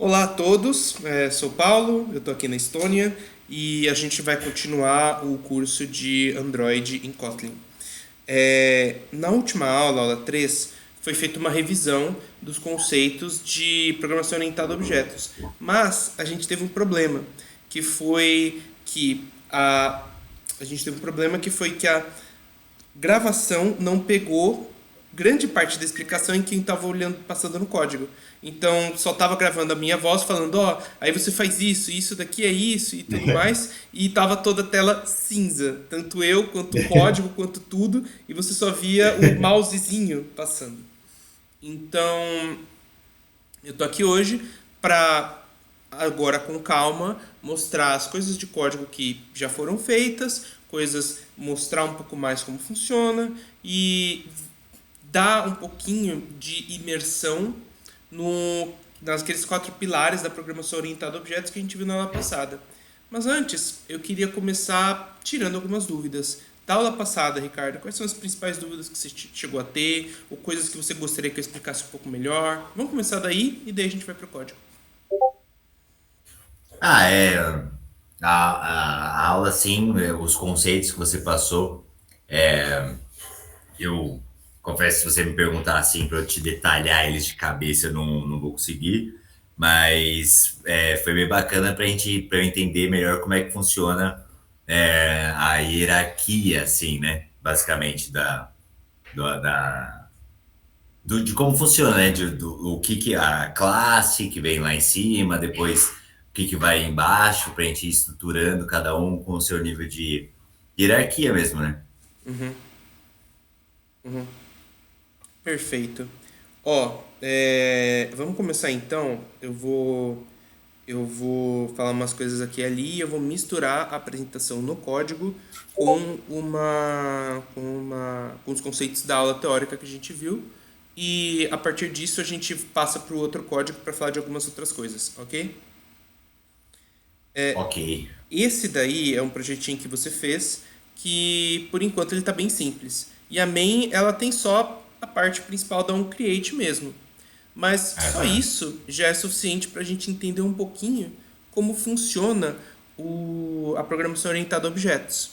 Olá a todos, sou Paulo, eu estou aqui na Estônia e a gente vai continuar o curso de Android em Kotlin. Na última aula, aula 3, foi feita uma revisão dos conceitos de programação orientada a objetos, mas a gente teve um problema, que foi que a gente teve um problema que foi que a gravação não pegou grande parte da explicação em quem estava olhando, passando no código. Então, só estava gravando a minha voz falando, ó, aí você faz isso, isso daqui é isso e tudo mais, e tava toda a tela cinza, tanto eu quanto o código, quanto tudo, e você só via o mousezinho passando. Então, eu tô aqui hoje para agora com calma mostrar as coisas de código que já foram feitas, coisas mostrar um pouco mais como funciona e dar um pouquinho de imersão no naqueles quatro pilares da programação orientada a objetos que a gente viu na aula passada. Mas antes, eu queria começar tirando algumas dúvidas. Da aula passada, Ricardo, quais são as principais dúvidas que você chegou a ter, ou coisas que você gostaria que eu explicasse um pouco melhor? Vamos começar daí e daí a gente vai para o código. Ah, é. A aula, sim, os conceitos que você passou, eu confesso, se você me perguntar assim, para eu te detalhar eles de cabeça, eu não vou conseguir, mas foi bem bacana para eu entender melhor como é que funciona a hierarquia, assim, né? Basicamente, do- da, de como funciona, né? O que a classe que vem lá em cima, depois o que vai embaixo, para a gente ir estruturando cada um com o seu nível de hierarquia mesmo, né? Perfeito. Ó, vamos começar então. Eu vou falar umas coisas aqui e ali e eu vou misturar a apresentação no código com os conceitos da aula teórica que a gente viu. E a partir disso a gente passa para o outro código para falar de algumas outras coisas, ok? Ok. Esse daí é um projetinho que você fez que por enquanto ele está bem simples. E a main ela tem só a parte principal da onCreate mesmo. Mas só Aham. isso já é suficiente para a gente entender um pouquinho como funciona a programação orientada a objetos.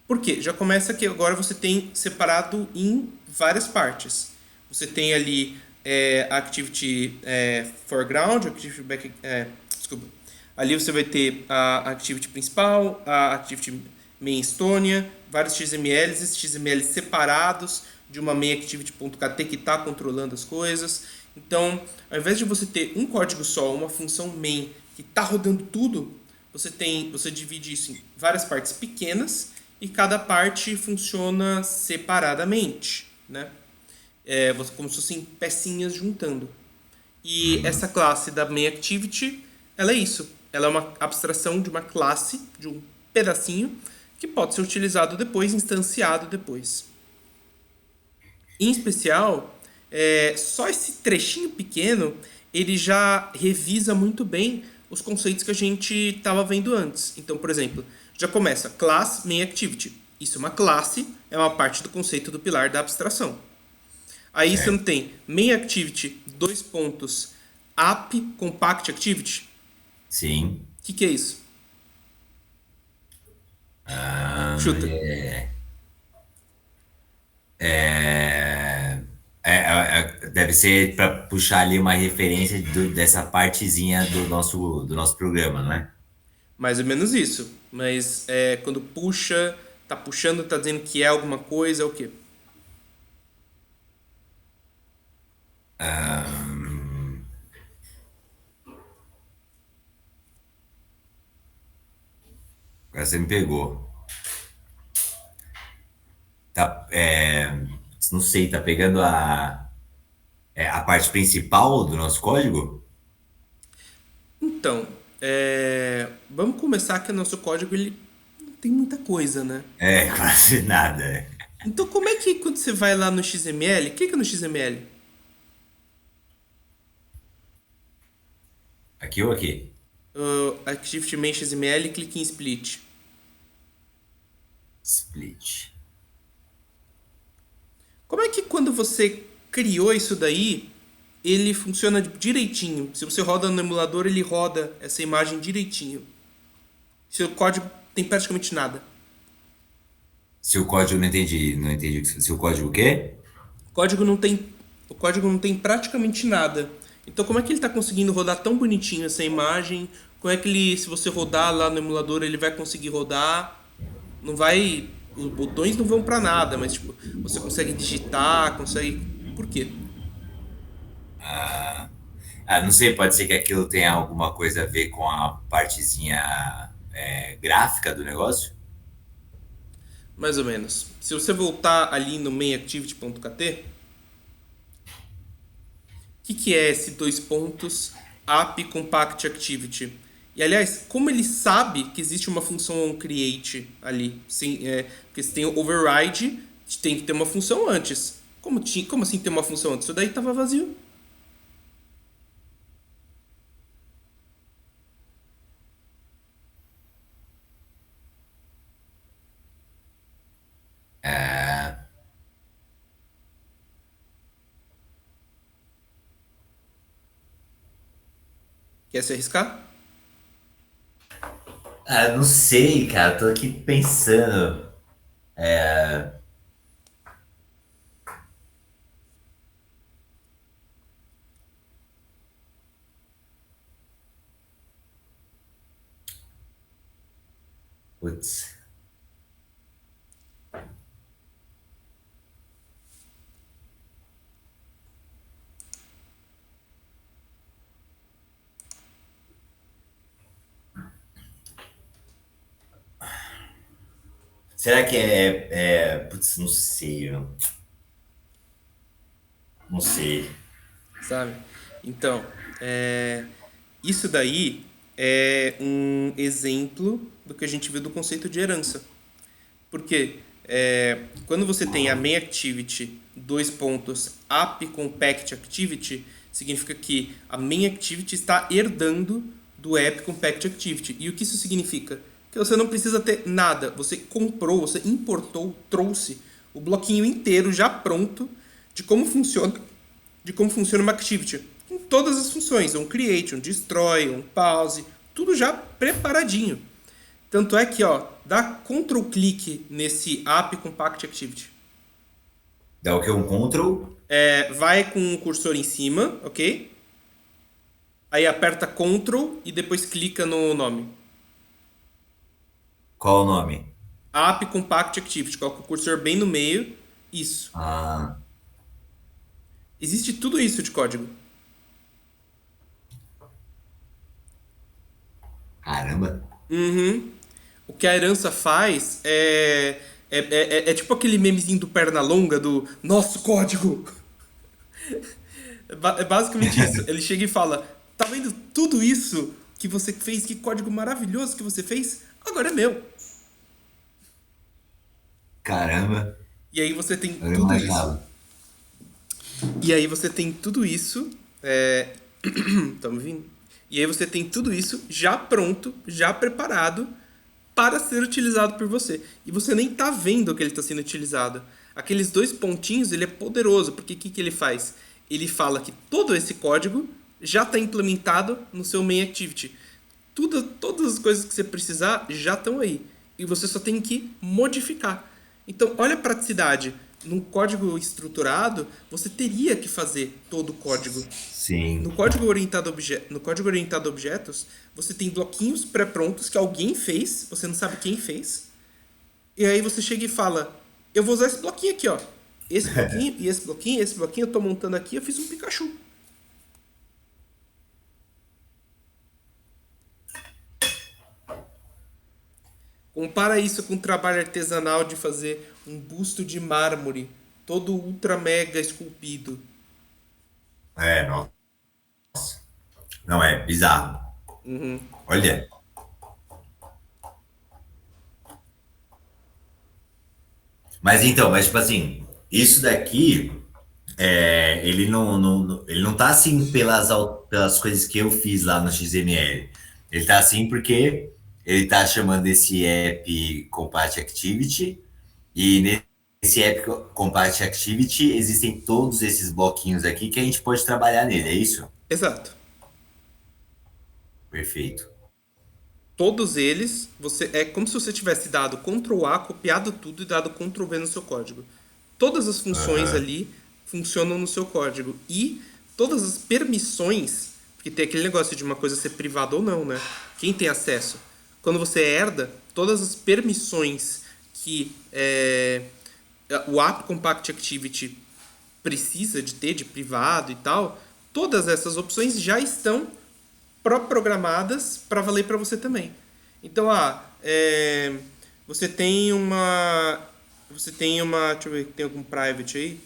Por quê? Já começa que agora você tem separado em várias partes. Você tem ali a Activity Foreground, Activity Back. Desculpa. Ali você vai ter a Activity principal, a Activity Main Estônia, vários XMLs, esses XMLs separados de uma main activity.kt que está controlando as coisas. Então, ao invés de você ter um código só, uma função main que está rodando tudo, você divide isso em várias partes pequenas e cada parte funciona separadamente, né? Como se fossem pecinhas juntando. E Uhum. essa classe da main activity, ela é isso. Ela é uma abstração de uma classe, de um pedacinho, que pode ser utilizado depois, instanciado depois. Em especial, só esse trechinho pequeno, ele já revisa muito bem os conceitos que a gente estava vendo antes. Então, por exemplo, já começa class main activity. Isso é uma classe, é uma parte do conceito do pilar da abstração. Aí você não Certo. tem main activity, dois pontos, app compact activity. Sim. Que é isso? Ah, Chuta. é, deve ser para puxar ali uma referência dessa partezinha do nosso programa, não é? Mais ou menos isso. Mas quando puxando, tá dizendo que é alguma coisa, é o quê? Agora você me pegou. Tá, não sei, tá pegando a parte principal do nosso código? Então, vamos começar que o nosso código ele não tem muita coisa, né? É, quase nada. Então, como é que quando você vai lá no XML, clica no XML, Aqui ou aqui? Activity Main XML e clica em Split. Split. Como é que quando você criou isso daí, ele funciona direitinho. Se você roda no emulador, ele roda essa imagem direitinho. Seu código tem praticamente nada. Se o código, não entendi, não entendi. Se o código o quê? O código não tem, o código não tem praticamente nada. Então, como é que ele está conseguindo rodar tão bonitinho essa imagem? Como é que ele, se você rodar lá no emulador, ele vai conseguir rodar? Não vai, os botões não vão para nada, mas tipo, você consegue digitar, consegue. Por quê? Ah, não sei, pode ser que aquilo tenha alguma coisa a ver com a partezinha gráfica do negócio? Mais ou menos. Se você voltar ali no mainActivity.kt, que é esse dois pontos app compact activity? E aliás, como ele sabe que existe uma função create ali? Sim, porque se tem o override, tem que ter uma função antes. Como assim ter uma função antes? Isso daí estava vazio. Quer se arriscar? Ah, não sei, cara, tô aqui pensando. Putz. Será que putz, não sei, não sei. Sabe? Então, isso daí é um exemplo do que a gente viu do conceito de herança. Porque quando você tem a main activity, dois pontos, app compact activity, significa que a main activity está herdando do app compact activity. E o que isso significa? Que você não precisa ter nada. Você comprou, você importou, trouxe o bloquinho inteiro já pronto de como funciona uma activity. Com todas as funções, um create, um destroy, um pause, tudo já preparadinho. Tanto é que, ó, dá Ctrl clique nesse app compact activity. Dá o que? Um control? Vai com o cursor em cima, ok? Aí aperta Ctrl e depois clica no nome. Qual o nome? App compact activity. Coloca o cursor bem no meio. Isso. Ah, Existe tudo isso de código. caramba. Uhum. O que a herança faz é tipo aquele memezinho do Pernalonga do nosso código. É basicamente isso. Ele chega e fala: tá vendo tudo isso que você fez? Que código maravilhoso que você fez? Agora é meu. Caramba. E aí você tem Eu não tudo isso. imaginava. E aí você tem tudo isso. É... Tá me ouvindo? E aí você tem tudo isso já pronto, já preparado para ser utilizado por você. E você nem tá vendo que ele está sendo utilizado. Aqueles dois pontinhos, ele é poderoso, porque o que ele faz? Ele fala que todo esse código já está implementado no seu main activity. Todas as coisas que você precisar já estão aí. E você só tem que modificar. Então, olha a praticidade. Num código estruturado, você teria que fazer todo o código. Sim. No código orientado a objetos, você tem bloquinhos pré-prontos que alguém fez, você não sabe quem fez. E aí você chega e fala: eu vou usar esse bloquinho aqui, ó. Esse bloquinho e esse bloquinho eu tô montando aqui, eu fiz um Pikachu. Compara isso com o trabalho artesanal de fazer um busto de mármore, todo ultra mega esculpido. Nossa. Não, é bizarro. Olha. Mas então, mas tipo assim, isso daqui, ele não tá assim pelas coisas que eu fiz lá no XML. Ele tá assim porque ele tá chamando esse app Compact Activity e esse App Compat Activity, existem todos esses bloquinhos aqui que a gente pode trabalhar nele, é isso? Exato. Perfeito. Todos eles, você é como se você tivesse dado Ctrl A, copiado tudo e dado Ctrl V no seu código. Todas as funções Aham. ali funcionam no seu código. E todas as permissões, porque tem aquele negócio de uma coisa ser privada ou não, né? Quem tem acesso? Quando você herda, todas as permissões que o App Compact Activity precisa de ter, de privado e tal, todas essas opções já estão pró-programadas para valer para você também. Então, você tem uma. Você tem uma. Deixa eu ver, tem algum private aí?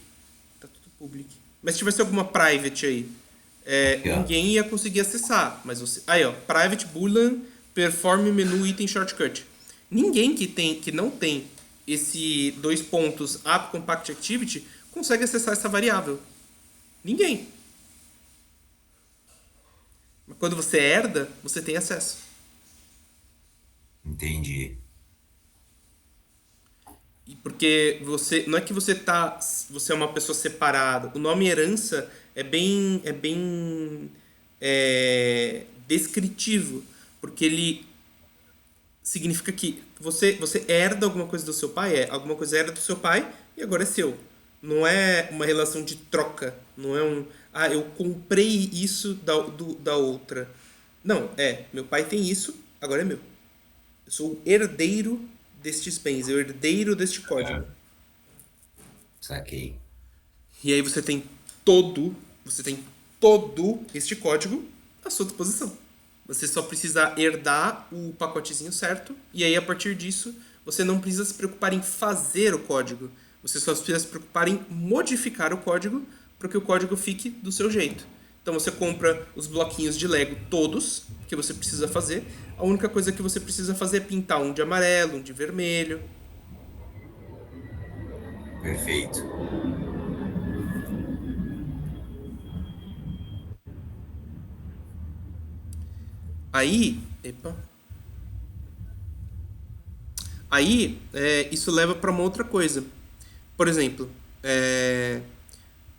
Tá tudo public. Mas se tivesse alguma private aí, Aqui, ó. ninguém ia conseguir acessar. Mas você. Aí, ó, private boolean perform menu item shortcut. Ninguém que não tem esse dois pontos app compact activity consegue acessar essa variável. Ninguém. Mas quando você herda, você tem acesso. Entendi. E porque você não é que você é uma pessoa separada. O nome herança é bem descritivo, porque ele significa que você herda alguma coisa do seu pai, alguma coisa herda do seu pai e agora é seu. Não é uma relação de troca, não é eu comprei isso da outra. Não, meu pai tem isso, agora é meu. Eu sou o herdeiro destes bens, o herdeiro deste código. Saquei. E aí você tem todo este código à sua disposição. Você só precisa herdar o pacotezinho certo e aí a partir disso você não precisa se preocupar em fazer o código. Você só precisa se preocupar em modificar o código para que o código fique do seu jeito. Então você compra os bloquinhos de Lego todos que você precisa fazer. A única coisa que você precisa fazer é pintar um de amarelo, um de vermelho. Perfeito. Epa. Isso leva para uma outra coisa. Por exemplo,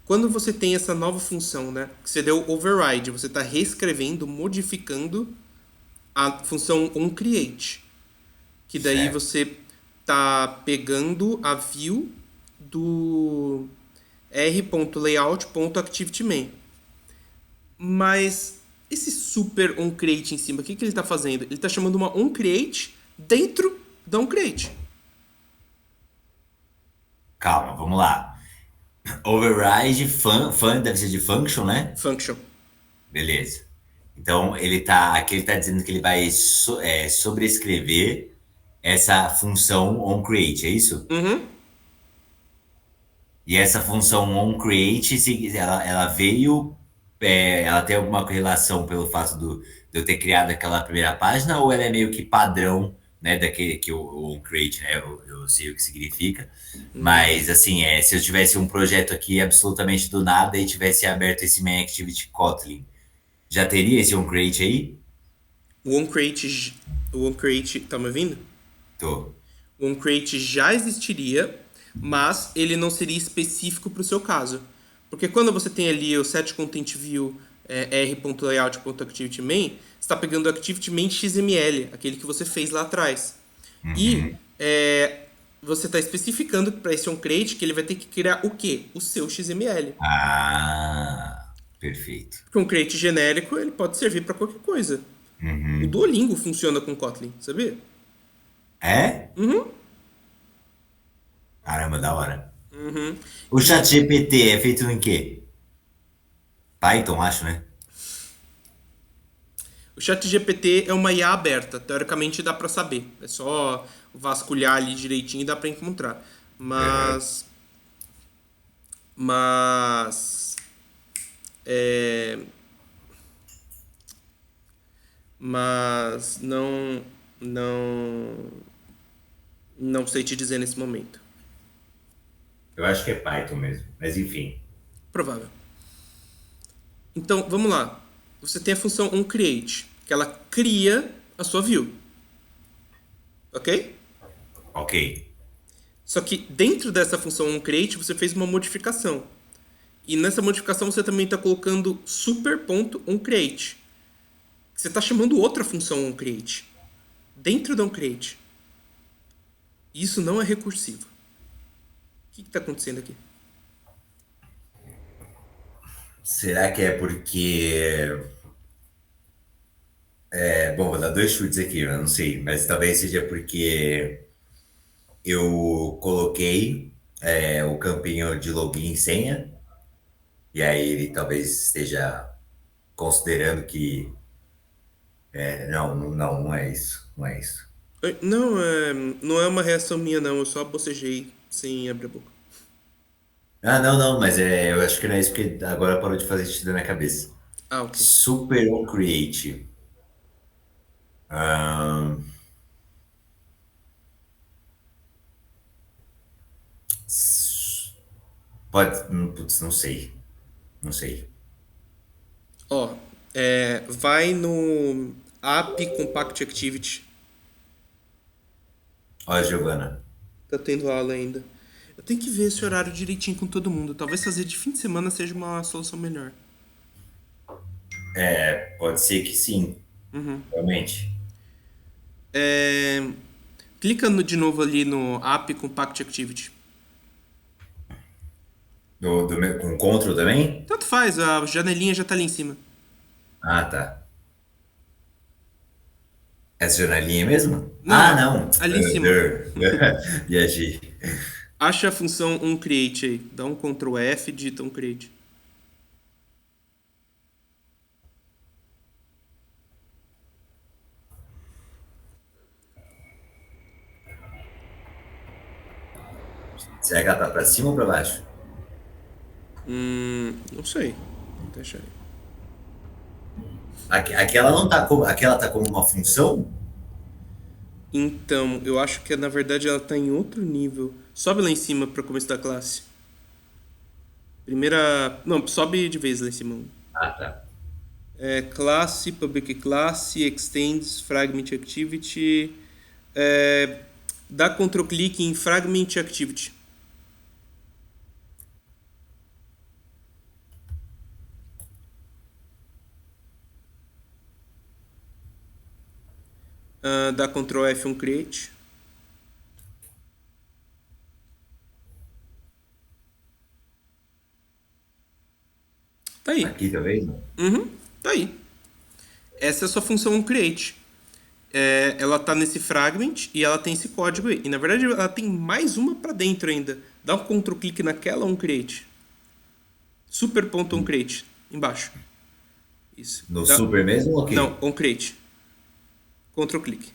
quando você tem essa nova função, né, que você deu override, você está reescrevendo, modificando a função onCreate, que daí Certo. você está pegando a view do r.layout.activityMain. Mas esse super onCreate em cima, o que ele está fazendo? Ele está chamando uma onCreate dentro da onCreate. Calma, vamos lá. Override, fun deve ser de function, né? Function. Beleza. Então, aqui ele tá dizendo que ele vai sobrescrever essa função onCreate, é isso? Uhum. E essa função onCreate, ela veio, ela tem alguma correlação pelo fato de eu ter criado aquela primeira página, ou ela é meio que padrão, né, daquele que o onCreate, né, eu sei o que significa, mas assim, se eu tivesse um projeto aqui absolutamente do nada e tivesse aberto esse main activity Kotlin, já teria esse onCreate aí? O onCreate, tá me ouvindo? Tô. O onCreate já existiria, mas ele não seria específico para o seu caso. Porque quando você tem ali o setContentView r.layout.activityMain, você está pegando o ActivityMain XML, aquele que você fez lá atrás. E Uhum. você está especificando para esse onCreate que ele vai ter que criar o quê? O seu XML. Ah, perfeito. Porque um create genérico ele pode servir para qualquer coisa. O Uhum. Duolingo funciona com Kotlin, sabia? É? Uhum. Caramba, da hora. Uhum. O chat GPT é feito em quê? Python, acho, né? O ChatGPT é uma IA aberta, teoricamente dá para saber. É só vasculhar ali direitinho e dá para encontrar. Uhum. Mas é, mas não sei te dizer nesse momento. Eu acho que é Python mesmo, mas enfim. Provável. Então, vamos lá. Você tem a função onCreate, que ela cria a sua view. Ok? Ok. Só que dentro dessa função onCreate você fez uma modificação. E nessa modificação você também está colocando super.onCreate. Você está chamando outra função onCreate. Dentro da onCreate. Isso não é recursivo. O que está acontecendo aqui? Será que é porque. Bom, vou dar dois chutes aqui, eu não sei, mas talvez seja porque eu coloquei o campinho de login e senha, e aí ele talvez esteja considerando que. Não é isso. Não é isso. Não, não é uma reação minha, não. Eu só bocejei sem abrir a boca. Ah, não, mas eu acho que não é isso, porque agora parou de fazer sentido na minha cabeça. Ah, ok. Super on Create. Ahn, s- pode. Putz, não sei. Não sei. Ó, vai no App Compact Activity. Ó, Giovana. Tá tendo aula ainda. Eu tenho que ver esse horário direitinho com todo mundo. Talvez fazer de fim de semana seja uma solução melhor. Pode ser que sim, realmente. É, clica de novo ali no App Compact Activity. Com Ctrl também? Tanto faz, a janelinha já tá ali em cima. Ah, tá. Essa janelinha mesmo? Ah, Não, não. ali em cima. Viajei. Acha a função onCreate aí. Dá um Ctrl F e digita onCreate. Será que ela tá pra cima ou pra baixo? Não sei. Deixa aí. Aquela não tá como. Aquela tá como uma função? Então, eu acho que na verdade ela tá em outro nível. Sobe lá em cima para começo da classe. Primeira. Não, sobe de vez lá em cima. Ah, tá. Classe, public classe, extends, fragment activity. Dá Ctrl clique em fragment activity. Dá Ctrl F um create. Tá aí. Aqui talvez? Tá aí. Essa é a sua função create. Ela tá nesse fragment e ela tem esse código aí. E na verdade ela tem mais uma para dentro ainda. Dá um Ctrl clique naquela onCreate. Super.onCreate. Embaixo. Isso. No super mesmo ou Não, aqui? onCreate. Ctrl clique.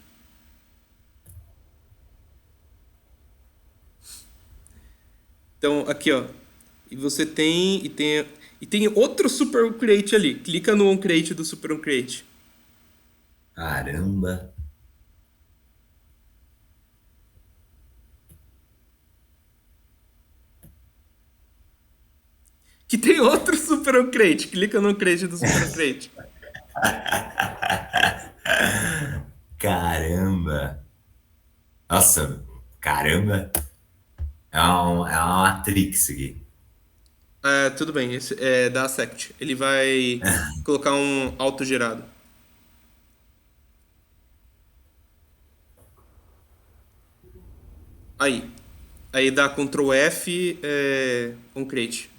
Então, aqui, ó. E você tem. E tem outro Super onCreate ali. Clica no onCreate do Super onCreate. Caramba. Que tem outro Super onCreate. Clica no onCreate do Super onCreate. Caramba. Nossa, caramba. É uma Matrix aqui. Tudo bem. Esse é da Sect. Ele vai colocar um autogerado. Aí. Aí dá Ctrl F, onCreate.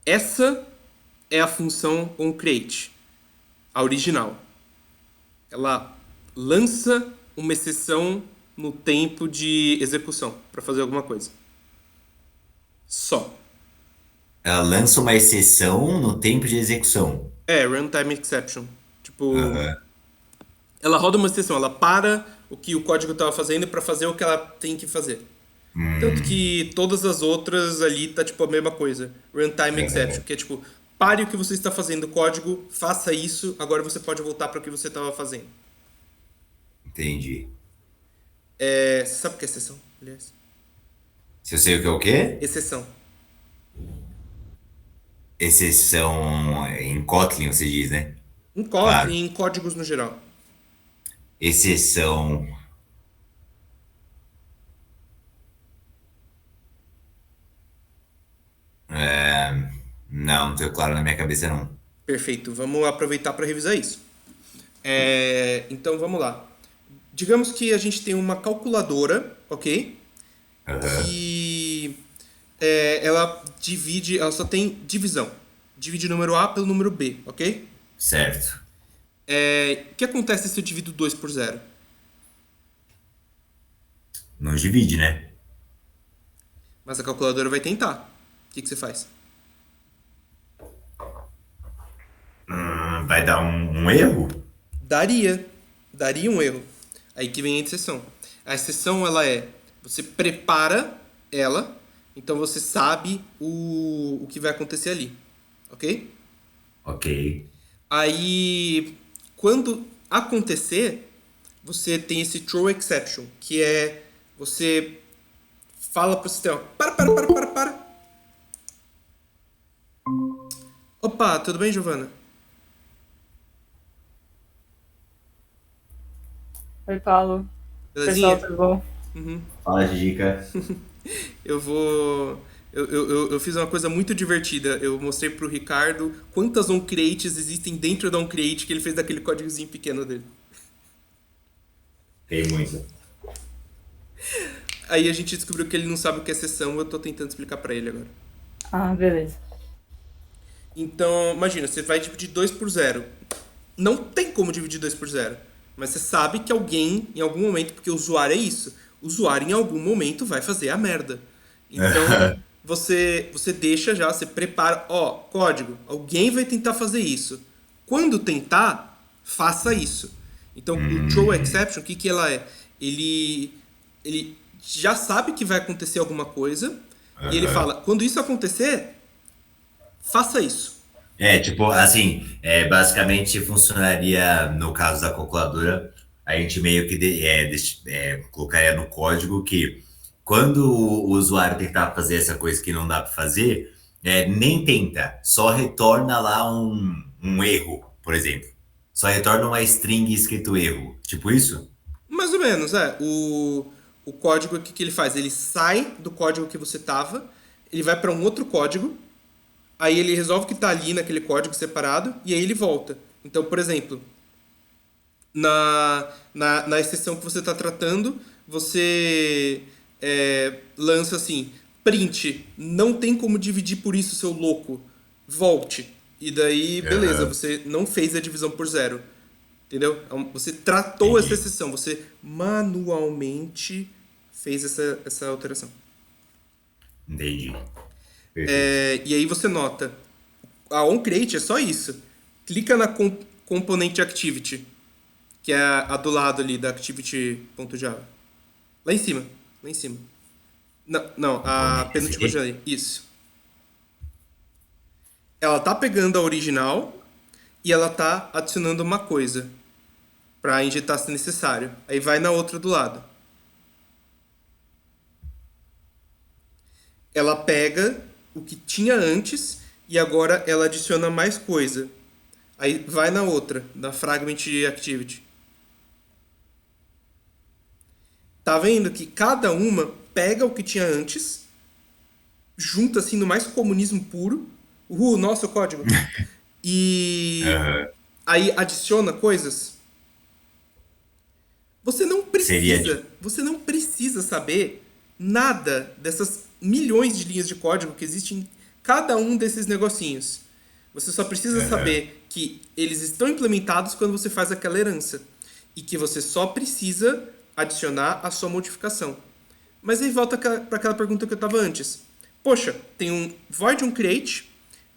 Essa é a função onCreate, a original. Ela lança uma exceção no tempo de execução para fazer alguma coisa. Só. Ela lança uma exceção no tempo de execução. Runtime exception. Tipo, Aham. ela roda uma exceção, ela para o que o código estava fazendo para fazer o que ela tem que fazer. Tanto que todas as outras ali tá tipo a mesma coisa. Runtime exception, que é tipo, pare o que você está fazendo, o código, faça isso, agora você pode voltar para o que você estava fazendo. Entendi. Você sabe o que é exceção, aliás? Se eu sei o que é o quê? Exceção. Exceção em Kotlin, você diz, né? Em Claro. Kotlin, em códigos no geral. Exceção. Não, não tenho claro na minha cabeça, não. Perfeito, vamos aproveitar para revisar isso. Então vamos lá. Digamos que a gente tem uma calculadora, ok? Aham. Que ela divide, ela só tem divisão. Divide o número A pelo número B, ok? Certo. O que acontece se eu divido 2 por zero? Não divide, né? Mas a calculadora vai tentar. O que você faz? Vai dar um erro? Daria. Daria um erro. Aí que vem a exceção. A exceção, ela é... Você prepara ela, então você sabe o que vai acontecer ali. Ok? Ok. Aí, quando acontecer, você tem esse throw exception, que é você fala pro sistema, para. Opa, tudo bem, Giovana? Oi, Paulo. Pessoal, Belezinha? tudo bom? Fala, Dica. Eu vou. Eu fiz uma coisa muito divertida. Eu mostrei pro Ricardo quantas onCreates existem dentro da onCreate que ele fez daquele códigozinho pequeno dele. Tem muito. Aí a gente descobriu que ele não sabe o que é sessão, eu tô tentando explicar pra ele agora. Ah, beleza. Então, imagina, você vai dividir 2 por zero. Não tem como dividir 2 por zero. Mas você sabe que alguém, em algum momento, porque o usuário é isso, o usuário em algum momento vai fazer a merda. Então, você deixa já, você prepara, ó, código, alguém vai tentar fazer isso. Quando tentar, faça isso. Então, o throw exception, o que ela é? Ele já sabe que vai acontecer alguma coisa, e ele fala, quando isso acontecer, faça isso. Tipo, assim, basicamente funcionaria no caso da calculadora, a gente meio que colocaria no código que quando o usuário tentar fazer essa coisa que não dá para fazer, nem tenta, só retorna lá um erro, por exemplo. Só retorna uma string escrito erro. Tipo isso? Mais ou menos, é. O código, que ele faz? Ele sai do código que você tava, ele vai para um outro código, aí ele resolve o que tá ali naquele código separado, e aí ele volta. Então, por exemplo, na exceção que você está tratando, você lança assim, print, não tem como dividir por isso, seu louco, volte. E daí, beleza, Aham, você não fez a divisão por zero. Entendeu? Você tratou essa entendi. exceção, você manualmente fez essa alteração. Entendi. Perfeito. E aí você nota, a onCreate é só isso. Clica na componente activity, que é a do lado ali da activity.java. Lá em cima, lá em cima. Não, não, a Componente esse penúltima aqui? janela. Isso. Ela tá pegando a original e ela tá adicionando uma coisa para injetar se necessário. Aí vai na outra do lado. Ela pega o que tinha antes e agora ela adiciona mais coisa. Aí vai na outra, na Fragment Activity. Tá vendo que cada uma pega o que tinha antes, junta assim no mais comunismo puro, nosso código, e Aham. aí adiciona coisas. Seria tipo. Você não precisa saber nada dessas milhões de linhas de código que existem em cada um desses negocinhos. Você só precisa Aham. saber que eles estão implementados quando você faz aquela herança e que você só precisa adicionar a sua modificação. Mas aí volta para aquela pergunta que eu estava antes. Poxa, tem um void onCreate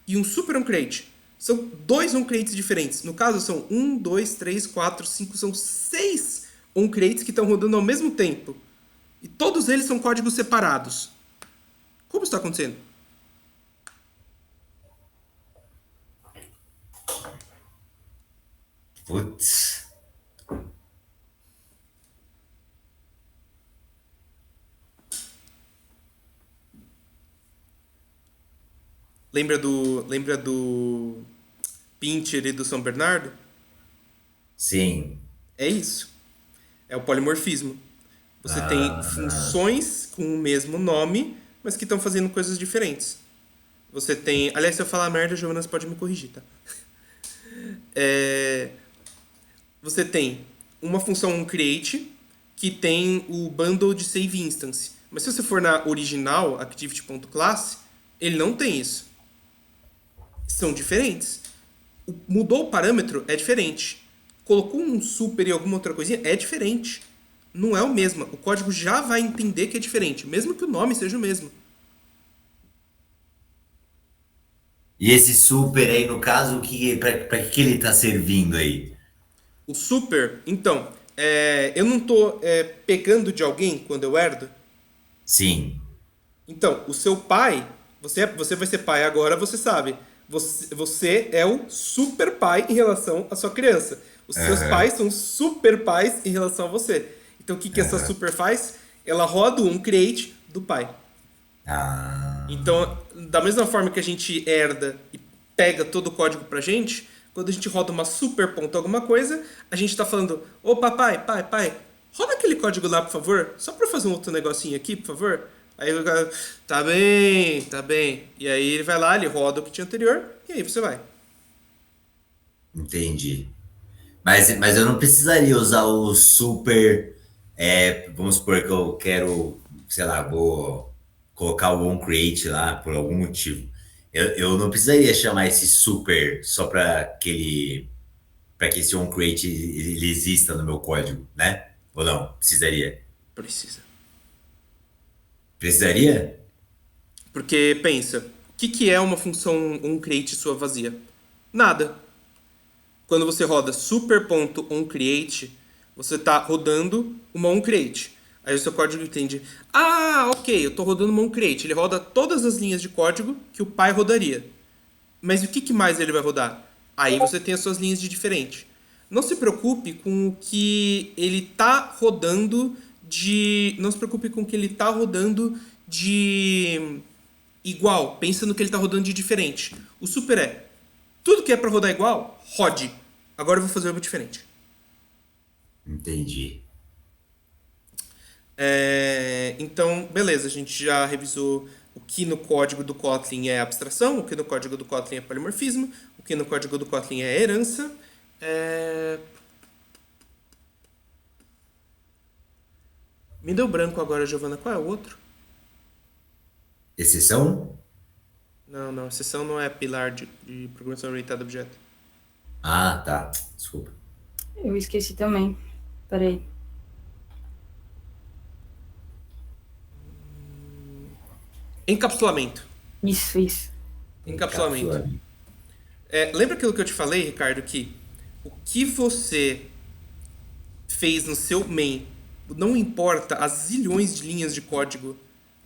e um super onCreate. São dois onCreates diferentes. No caso, são um, dois, três, quatro, cinco, são seis onCreates que estão rodando ao mesmo tempo. E todos eles são códigos separados. Como isso está acontecendo? Putz. Lembra do Pinter e do São Bernardo? Sim. É isso. É o polimorfismo. Você tem Ah, funções com o mesmo nome, mas que estão fazendo coisas diferentes. Você tem. Aliás, se eu falar merda, Jonas pode me corrigir, tá? É, você tem uma função create que tem o bundle de save instance. Mas se você for na original, activity.class, ele não tem isso. São diferentes. Mudou o parâmetro, é diferente. Colocou um super e alguma outra coisinha, é diferente. Não é o mesmo. O código já vai entender que é diferente, mesmo que o nome seja o mesmo. e esse super aí, no caso, para que ele tá servindo aí? O super, então, eu não tô pegando de alguém quando eu herdo. Sim. Então, o seu pai, você vai ser pai agora, você sabe. Você é o super pai em relação à sua criança. Os seus Aham, pais são super pais em relação a você. Então, o que, que essa aham. super faz? Ela roda um create do pai. Ah, Então, da mesma forma que a gente herda e pega todo o código pra gente, quando a gente roda uma super ponto alguma coisa, a gente tá falando: ô papai, pai, roda aquele código lá, por favor, só pra fazer um outro negocinho aqui, por favor. Aí o cara, tá bem, tá bem. E aí ele vai lá, ele roda o que tinha anterior, e aí você vai. entendi. Mas eu não precisaria usar o super. Vamos supor que eu quero, sei lá, vou colocar o onCreate lá por algum motivo. Eu não precisaria chamar esse super só para que esse onCreate ele exista no meu código, né? Ou não? Precisaria? Precisa. Precisaria? Porque pensa, o que, que é uma função onCreate sua vazia? Nada. Quando você roda super.onCreate, você está rodando uma onCreate. Aí o seu código entende: ah, ok, eu estou rodando uma onCreate. Ele roda todas as linhas de código que o pai rodaria. Mas o que, que mais ele vai rodar? Aí você tem as suas linhas de diferente. Não se preocupe com o que ele está rodando de. Não se preocupe com o que ele está rodando de igual. Pensa no que ele está rodando de diferente. O super é tudo que é para rodar igual, rode. Agora eu vou fazer algo diferente. Entendi. Então, beleza, a gente já revisou o que no código do Kotlin é abstração, o que no código do Kotlin é polimorfismo, o que no código do Kotlin é herança. É, Me deu branco agora, Giovana. Qual é o outro? Exceção? Não, não. Exceção não é pilar de programação orientada a objeto. Ah, tá. Desculpa. Eu esqueci também. Peraí. Encapsulamento. Isso. Encapsulamento. Encapsulamento. Lembra aquilo que eu te falei, Ricardo, que o que você fez no seu main não importa as zilhões de linhas de código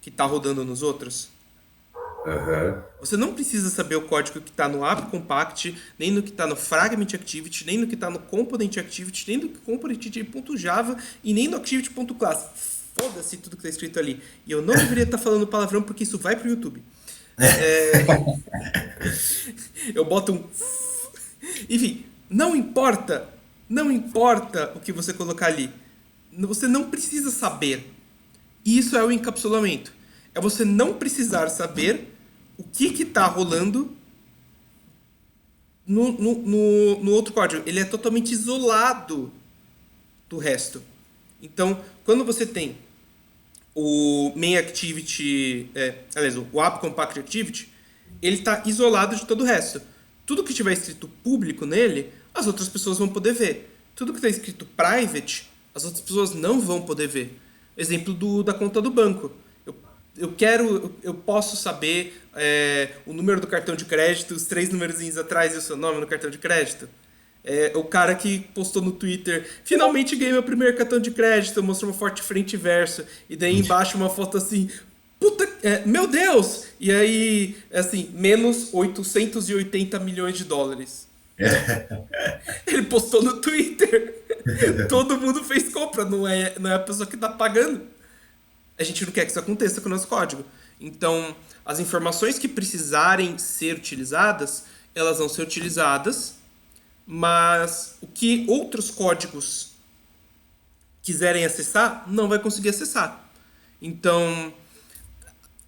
que está rodando nos outros? Aham. Você não precisa saber o código que está no app compact, nem no que está no fragment activity, nem no que está no component activity, nem no component.java e nem no activity.class. Foda-se tudo que está escrito ali. E eu não deveria estar falando palavrão porque isso vai pro YouTube. Eu boto um. Enfim, não importa o que você colocar ali. Você não precisa saber. E isso é o encapsulamento. É você não precisar saber o que está rolando no outro código. Ele é totalmente isolado do resto. Então, quando você tem o main activity, aliás, o app compact activity, ele está isolado de todo o resto. Tudo que tiver escrito público nele, as outras pessoas vão poder ver. Tudo que está escrito private, as outras pessoas não vão poder ver. Exemplo da conta do banco. Eu posso saber o número do cartão de crédito, os 3 numerozinhos atrás e o seu nome no cartão de crédito. O cara que postou no Twitter: finalmente ganhei meu primeiro cartão de crédito, mostrou uma foto de frente e verso, e daí embaixo uma foto assim: puta, meu Deus! E aí, assim, menos 880 milhões de dólares. Ele postou no Twitter. Todo mundo fez compra, não é a pessoa que tá pagando. A gente não quer que isso aconteça com o nosso código. Então, as informações que precisarem ser utilizadas, elas vão ser utilizadas, mas o que outros códigos quiserem acessar, não vai conseguir acessar. Então,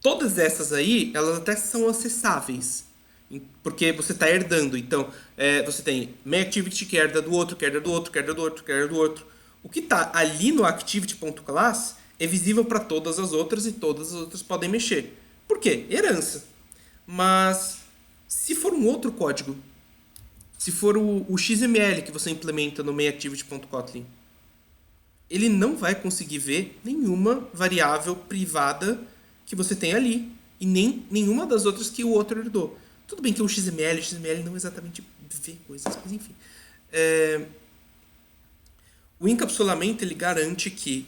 todas essas aí, elas até são acessáveis. Porque você está herdando. Então, você tem main activity que herda do outro, que herda do outro, que herda do outro, que herda do outro. O que está ali no activity.class é visível para todas as outras e todas as outras podem mexer. Por quê? Herança. Mas, se for um outro código, se for o XML que você implementa no mainActivity.kotlin, ele não vai conseguir ver nenhuma variável privada que você tem ali e nem nenhuma das outras que o outro herdou. Tudo bem que o XML não exatamente vê coisas, mas enfim. O encapsulamento ele garante que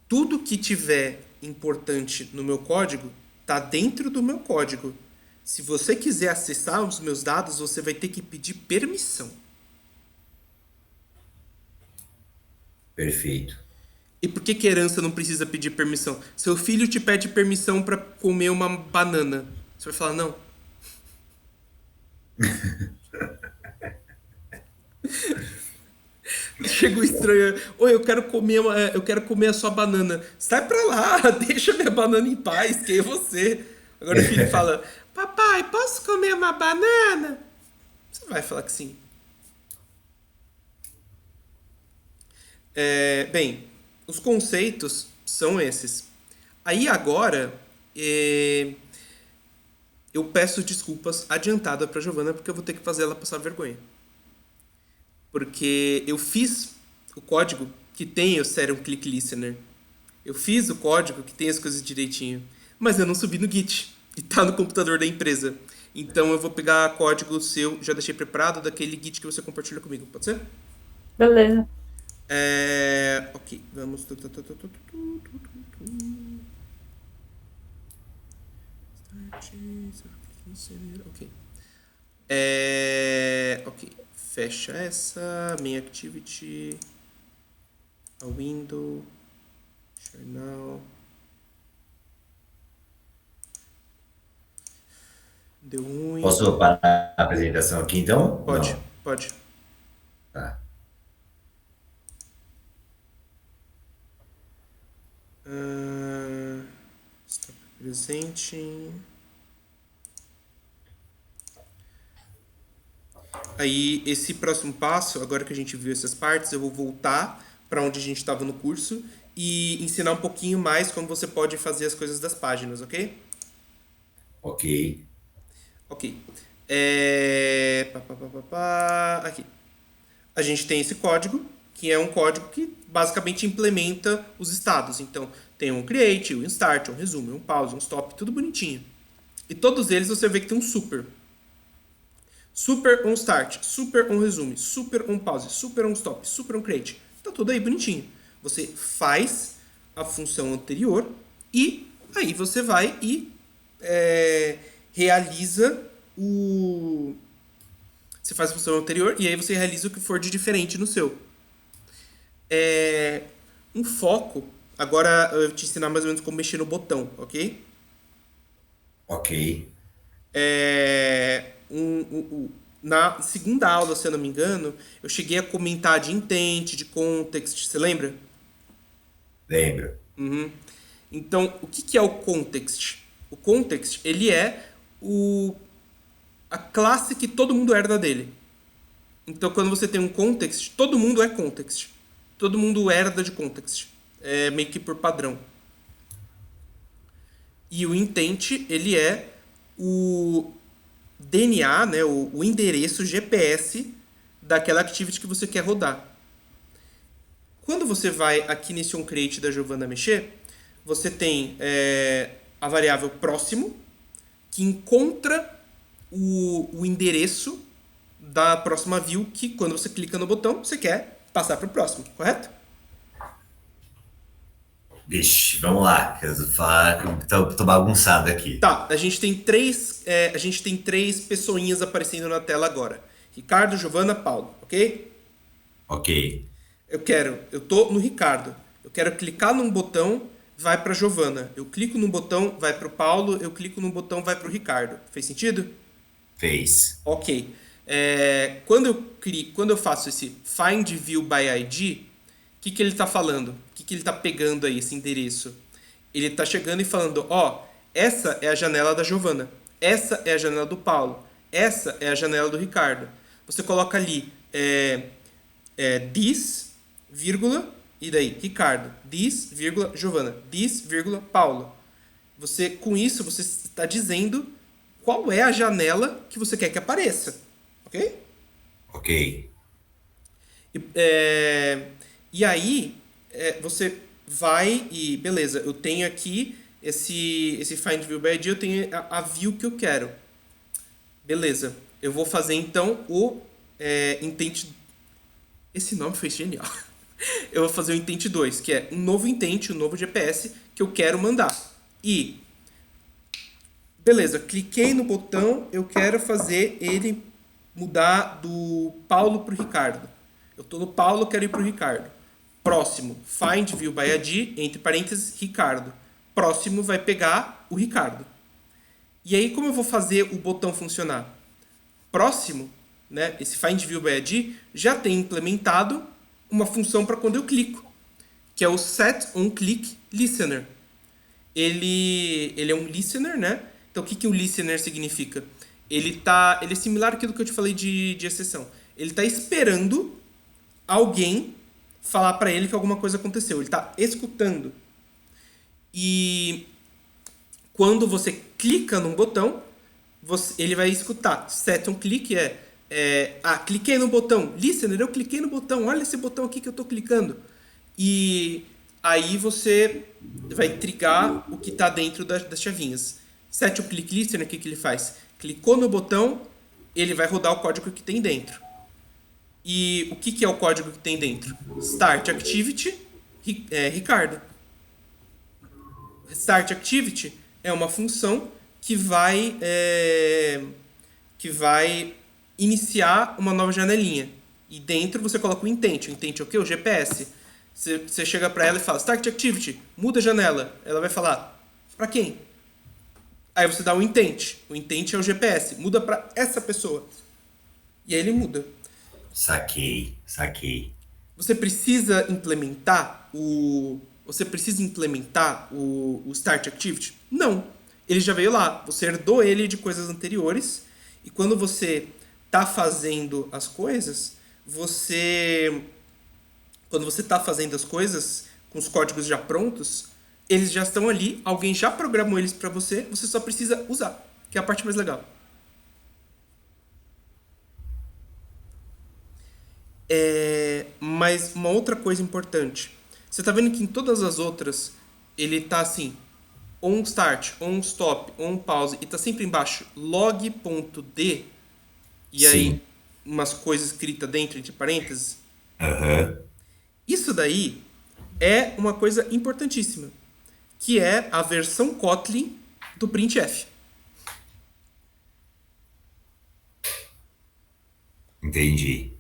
tudo que tiver importante no meu código está dentro do meu código. Se você quiser acessar os meus dados, você vai ter que pedir permissão. Perfeito. E por que herança não precisa pedir permissão? Seu filho te pede permissão para comer uma banana. Você vai falar não? Chegou estranho. Oi, eu quero comer a sua banana. Sai pra lá, deixa minha banana em paz, quem é você? Agora o filho fala, papai, posso comer uma banana? Você vai falar que sim. Bem, os conceitos são esses. Aí agora, eu peço desculpas adiantada pra Giovana, porque eu vou ter que fazer ela passar vergonha. Porque eu fiz o código que tem o Serial Click Listener. Eu fiz o código que tem as coisas direitinho. Mas eu não subi no Git. E tá no computador da empresa. Então eu vou pegar código seu, já deixei preparado, daquele Git que você compartilha comigo. Pode ser? Beleza. Ok, vamos. Ok. Ok. Fecha essa. Main activity. A window. Share now. Deu ruim. Posso parar a apresentação aqui então? Pode, Não. pode. Tá. Stop presenting. Aí, esse próximo passo, agora que a gente viu essas partes, eu vou voltar para onde a gente estava no curso e ensinar um pouquinho mais como você pode fazer as coisas das páginas, ok? Ok. Ok. Aqui. A gente tem esse código, que é um código que basicamente implementa os estados. Então, tem um create, um start, um resume, um pause, um stop, tudo bonitinho. E todos eles você vê que tem um super. Super on start, super on resume, super on pause, super on stop, super on create. Tá tudo aí bonitinho. Você faz a função anterior e aí você vai e realiza o... Você faz a função anterior e aí você realiza o que for de diferente no seu. Um foco... Agora eu vou te ensinar mais ou menos como mexer no botão, ok? Ok. Na segunda aula, se eu não me engano, eu cheguei a comentar de intent, de context, você lembra? Lembro. Então, o que é o context? O context, ele é a classe que todo mundo herda dele. Então, quando você tem um context, todo mundo é context. Todo mundo herda de context. É meio que por padrão. E o intent, ele é o DNA, né, o endereço GPS daquela activity que você quer rodar. Quando você vai aqui nesse onCreate da Giovana mexer, você tem a variável próximo, que encontra o endereço da próxima view, que quando você clica no botão, você quer passar para o próximo, correto? Vixe, vamos lá. Tô bagunçado aqui. Tá, a gente tem três pessoinhas aparecendo na tela agora. Ricardo, Giovana, Paulo, ok? Ok. Eu tô no Ricardo. Eu quero clicar num botão, vai pra Giovana. Eu clico num botão, vai pro Paulo. Eu clico num botão, vai pro Ricardo. Fez sentido? Fez. Ok. Quando eu faço esse Find View by ID, que ele está falando? O que ele está pegando aí, esse endereço? Ele está chegando e falando, ó, essa é a janela da Giovana, essa é a janela do Paulo, essa é a janela do Ricardo. Você coloca ali this, vírgula, e daí, Ricardo, this, vírgula, Giovana, this, vírgula, Paulo. Você, com isso, você está dizendo qual é a janela que você quer que apareça, ok? Ok. E aí, você vai e, beleza, eu tenho aqui esse Find View by ID, eu tenho a view que eu quero. Beleza, eu vou fazer então o intent. Esse nome foi genial. Eu vou fazer o intent 2, que é um novo intent, um novo GPS que eu quero mandar. E, beleza, cliquei no botão, eu quero fazer ele mudar do Paulo para o Ricardo. Eu estou no Paulo, quero ir para o Ricardo. Próximo, Find View by ID, entre parênteses, Ricardo. Próximo vai pegar o Ricardo. E aí, como eu vou fazer o botão funcionar? Próximo, né, esse Find View by ID já tem implementado uma função para quando eu clico, que é o Set On Click Listener. Ele é um listener, né? Então, o que o listener significa? Ele é similar àquilo que eu te falei de exceção. Ele está esperando alguém falar para ele que alguma coisa aconteceu. Ele está escutando. E quando você clica num botão, ele vai escutar. Set on click cliquei no botão. Listener, eu cliquei no botão. Olha esse botão aqui que eu estou clicando. E aí você vai trigar o que está dentro das chavinhas. Set on click listener, o que ele faz? Clicou no botão, ele vai rodar o código que tem dentro. E o que é o código que tem dentro? Start Activity, Ricardo. Start Activity é uma função que vai iniciar uma nova janelinha. E dentro você coloca o intent. O intent é o quê? O GPS. Você chega para ela e fala, Start Activity, muda a janela. Ela vai falar, para quem? Aí você dá o intent. O intent é o GPS. Muda para essa pessoa. E aí ele muda. Saquei. Você precisa implementar o Start Activity? Não. Ele já veio lá. Você herdou ele de coisas anteriores. E quando você está fazendo as coisas, quando você está fazendo as coisas com os códigos já prontos, eles já estão ali, alguém já programou eles para você só precisa usar, que é a parte mais legal. Mas uma outra coisa importante, você está vendo que em todas as outras ele está assim, on start, on stop, on pause, e está sempre embaixo log.d, e aí umas coisas escritas dentro, entre parênteses. Isso daí é uma coisa importantíssima, que é a versão Kotlin do printf. Entendi.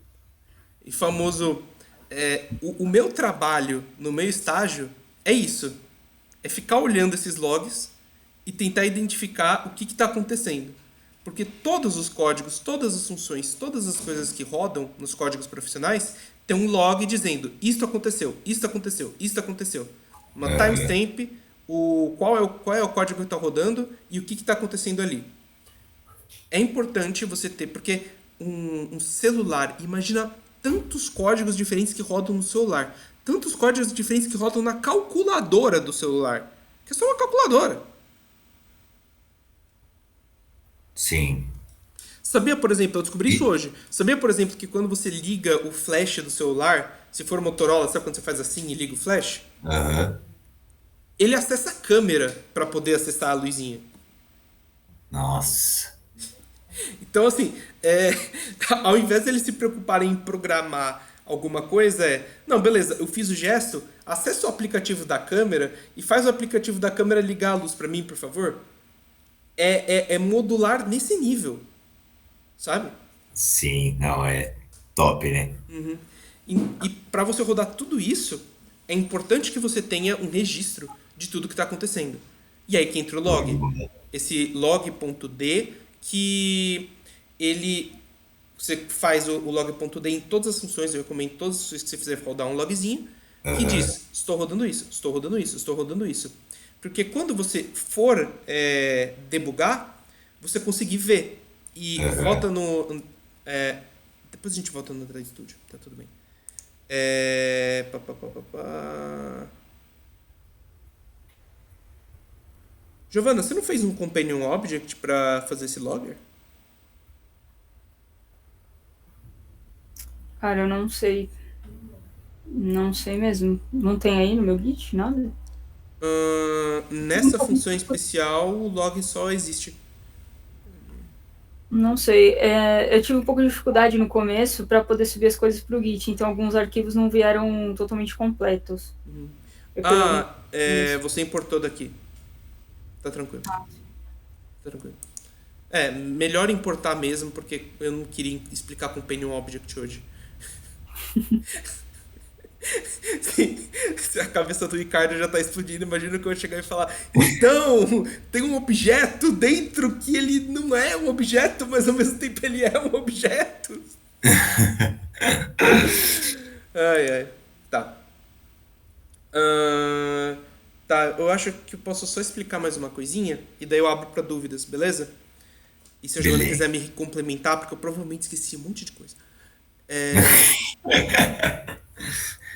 E famoso, o meu trabalho no meu estágio é isso. É ficar olhando esses logs e tentar identificar o que está acontecendo. Porque todos os códigos, todas as funções, todas as coisas que rodam nos códigos profissionais tem um log dizendo isto aconteceu, isto aconteceu, isto aconteceu. Uma timestamp, qual é o código que está rodando e o que está acontecendo ali. É importante você ter, porque um celular, imagina tantos códigos diferentes que rodam no celular, tantos códigos diferentes que rodam na calculadora do celular, que é só uma calculadora. Sim. Sabia, por exemplo, eu descobri isso hoje. Sabia, por exemplo, que quando você liga o flash do celular, se for Motorola, sabe quando você faz assim e liga o flash? Ele acessa a câmera para poder acessar a luzinha. Nossa. Então, assim, ao invés de eles se preocuparem em programar alguma coisa, não, beleza, eu fiz o gesto, acessa o aplicativo da câmera e faz o aplicativo da câmera ligar a luz para mim, por favor. É modular nesse nível, sabe? Sim, não, é top, né? E para você rodar tudo isso, é importante que você tenha um registro de tudo que está acontecendo. E aí que entra o log. Esse log.d que você faz o log.d em todas as funções, eu recomendo todas as funções que você fizer rodar um logzinho, que Aham, diz, estou rodando isso, estou rodando isso, estou rodando isso. Porque quando você for debugar, você conseguir ver. E aham. volta no. é, depois a gente volta no Android Studio, tá tudo bem. É, pá, pá, pá, pá, pá. Giovana, você não fez um Companion Object pra fazer esse logger? Cara, eu não sei. Não sei mesmo. Não tem aí no meu Git, nada? Nessa função especial, o log só existe. Não sei. Eu tive um pouco de dificuldade no começo para poder subir as coisas para o Git, então alguns arquivos não vieram totalmente completos. Eu pelo menos Ah, no começo. você importou daqui. Tá tranquilo. Tá tranquilo. Melhor importar mesmo, porque eu não queria explicar Companion Object hoje. Sim, a cabeça do Ricardo já tá explodindo. Imagina que eu chegar e falar: então, tem um objeto dentro que ele não é um objeto, mas ao mesmo tempo ele é um objeto. Ai, ai. Tá. Ahn, tá, eu acho que eu posso só explicar mais uma coisinha e daí eu abro pra dúvidas, beleza? E se a Giovana quiser Beleza. me complementar, porque eu provavelmente esqueci um monte de coisa.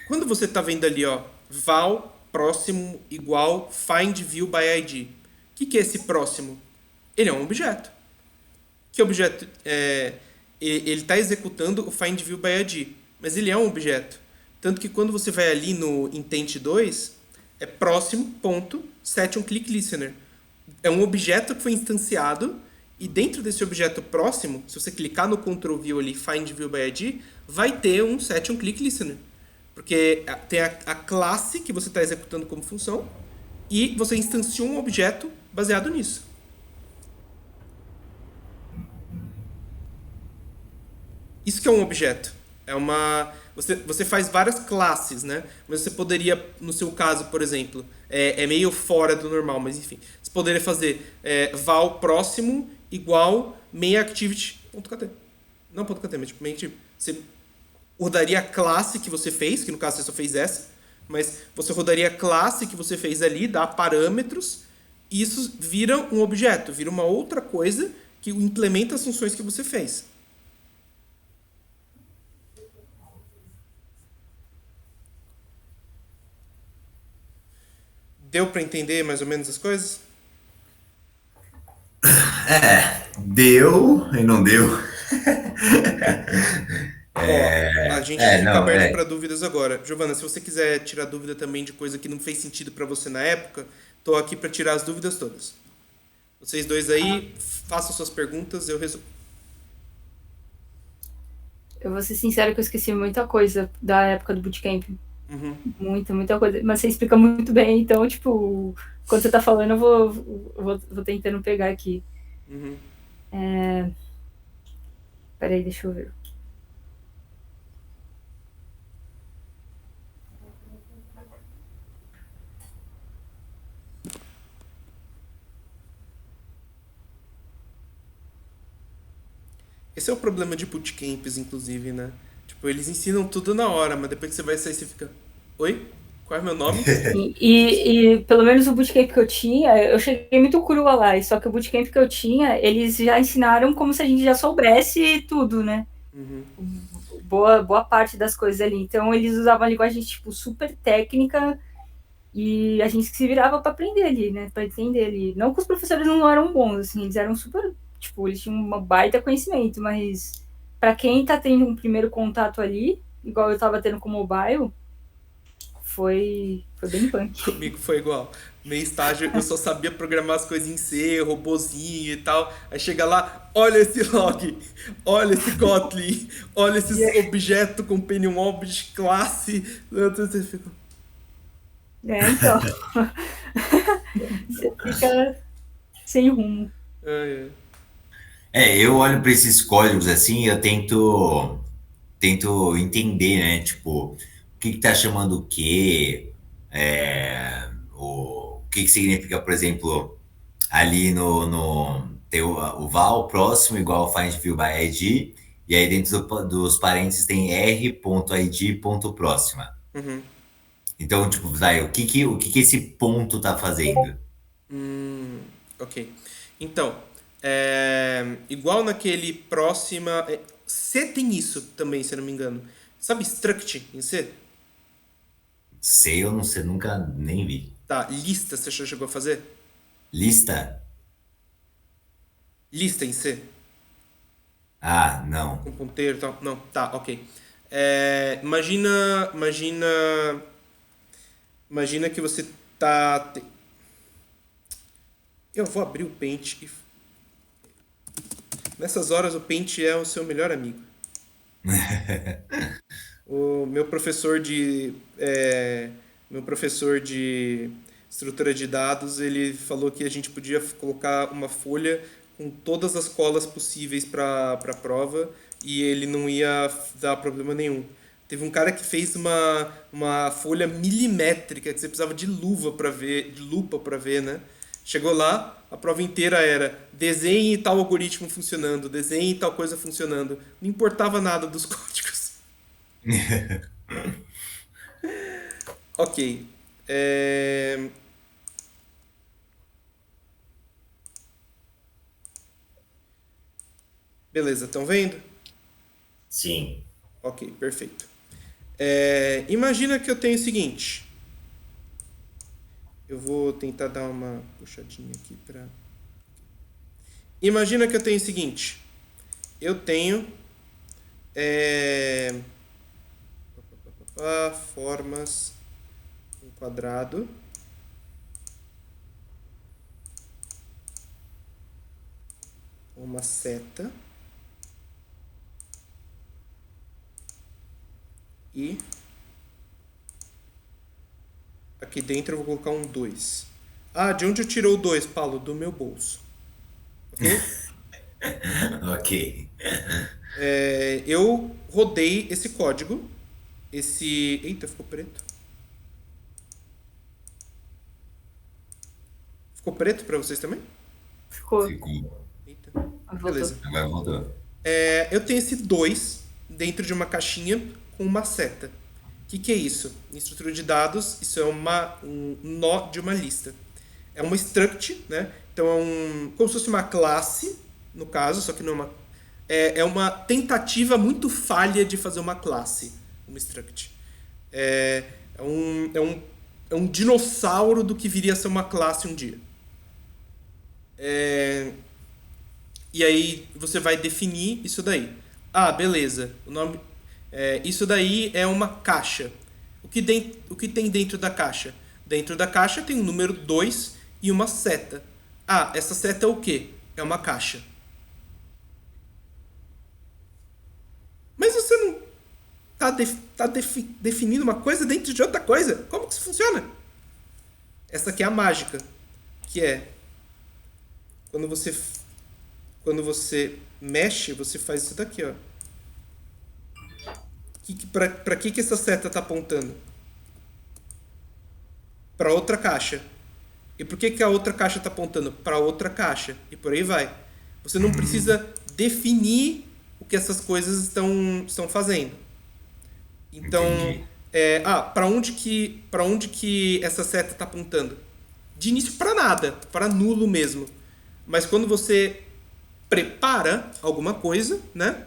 Quando você está vendo ali, ó, val próximo igual find view by ID. O que é esse próximo? Ele é um objeto. Que objeto? Ele está executando o find view by ID, mas ele é um objeto. Tanto que quando você vai ali no intent 2, é próximo ponto set um click listener. É um objeto que foi instanciado e dentro desse objeto próximo, se você clicar no Ctrl View ali, Find View by ID, vai ter um set um click listener. Porque tem a classe que você está executando como função e você instanciou um objeto baseado nisso. Isso que é um objeto. É uma. Você faz várias classes, né? Mas você poderia, no seu caso, por exemplo, é meio fora do normal, mas enfim. Você poderia fazer val próximo igual mainActivity.kt. Não .kt, mas tipo mainActivity. Você rodaria a classe que você fez, que no caso você só fez essa, mas você rodaria a classe que você fez ali, dá parâmetros, e isso vira um objeto, vira uma outra coisa que implementa as funções que você fez. Deu para entender mais ou menos as coisas? Deu e não deu. Ó, a gente fica Não, aberto para dúvidas agora. Giovana, se você quiser tirar dúvida também de coisa que não fez sentido para você na época, tô aqui para tirar as dúvidas todas. Vocês dois aí, façam suas perguntas, eu resolvo. Eu vou ser sincera que eu esqueci muita coisa da época do bootcamp. Uhum, Muita coisa. Mas você explica muito bem, então, tipo, quando você tá falando, eu vou tentando pegar aqui. uhum. Peraí, deixa eu ver. Esse é o problema de bootcamps, inclusive, né? Tipo, eles ensinam tudo na hora, mas depois que você vai sair, você fica: oi? Qual é meu nome? Sim, e pelo menos o bootcamp que eu tinha, eu cheguei muito crua lá, só que o bootcamp que eu tinha, eles já ensinaram como se a gente já soubesse tudo, né? Uhum. Boa parte das coisas ali. Então eles usavam a linguagem tipo super técnica e a gente se virava para aprender ali, né? Para entender ali. Não que os professores não eram bons, assim, eles eram super, tipo, eles tinham uma baita conhecimento, mas para quem tá tendo um primeiro contato ali, igual eu tava tendo com o mobile, foi bem punk. Comigo foi igual. Meio estágio, eu só sabia programar as coisas em C, robozinho e tal. Aí chega lá, olha esse log, olha esse Kotlin, olha esses objeto, companion object, classe. Você fica, Então, você fica sem rumo. ai, ai. eu olho para esses códigos assim, eu tento entender, né? Tipo, o que que tá chamando o quê? O que que significa, por exemplo, ali no tem o val próximo igual find view by ID, e aí dentro dos parênteses tem r.id.próxima. Uhum. Então, tipo, vai, o que que esse ponto tá fazendo? Ok. Então, igual naquele próxima. C tem isso também, se eu não me engano. Sabe struct em C? Sei, eu não sei, nunca nem vi. Tá, lista, você já chegou a fazer? Lista? Lista em C, Ah, não. com ponteiro e tal. Não, tá, ok. Imagina que você tá. Eu vou abrir o Paint e. Nessas horas o Paint é o seu melhor amigo. O meu professor de estrutura de dados, ele falou que a gente podia colocar uma folha com todas as colas possíveis para a prova e ele não ia dar problema nenhum. Teve um cara que fez uma folha milimétrica que você precisava de luva para ver, de lupa para ver, né? Chegou lá, a prova inteira era desenhe tal algoritmo funcionando, desenhe tal coisa funcionando. Não importava nada dos códigos. Ok. É, Beleza, estão vendo? Sim. Ok, perfeito. Imagina que eu tenho o seguinte. Eu vou tentar dar uma puxadinha aqui para. Imagina que eu tenho o seguinte. Eu tenho é, formas um quadrado uma seta e aqui dentro eu vou colocar um 2. Ah, de onde eu tirou o 2, Paulo? Do meu bolso. Ok? Ok. Eu rodei esse código. Eita, ficou preto. Ficou preto pra vocês também? Ficou. Ficou. Eita. Voltou. Beleza. Agora voltou. Eu tenho esse 2 dentro de uma caixinha com uma seta. O que é isso? Em estrutura de dados, isso é um nó de uma lista. É uma struct, né? Então como se fosse uma classe, no caso, só que não é uma. É uma tentativa muito falha de fazer uma classe, uma struct. É, é, um, é, um, é um dinossauro do que viria a ser uma classe um dia. É, e aí você vai definir isso daí. Ah, beleza. Isso daí é uma caixa. O que tem dentro da caixa? Dentro da caixa tem um número 2 e uma seta. Ah, essa seta é o quê? É uma caixa. Mas você não definindo uma coisa dentro de outra coisa? Como que isso funciona? Essa aqui é a mágica, que é quando você mexe, você faz isso daqui, ó. Pra que essa seta tá apontando? Para outra caixa. E por que a outra caixa está apontando? Para outra caixa. E por aí vai. Você não precisa definir o que essas coisas estão fazendo. Então, Entendi. para onde que essa seta está apontando? De início para nada, para nulo mesmo. Mas quando você prepara alguma coisa, né?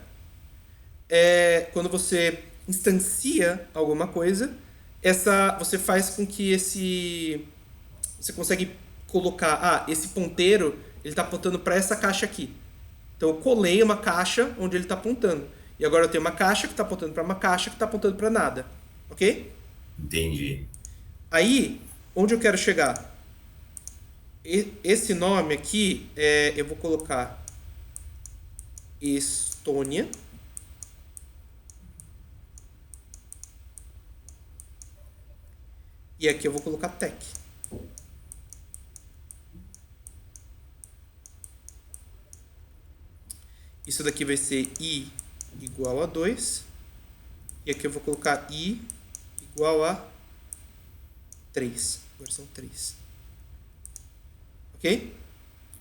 Quando você instancia alguma coisa, você faz com que você consegue colocar, esse ponteiro, ele está apontando para essa caixa aqui. Então eu colei uma caixa onde ele está apontando. E agora eu tenho uma caixa que está apontando para uma caixa que está apontando para nada. Ok? Entendi. Aí, onde eu quero chegar? Esse nome aqui, eu vou colocar Estônia. E aqui eu vou colocar Tech. Isso daqui vai ser I igual a 2. E aqui eu vou colocar I igual a 3. Versão 3. Ok?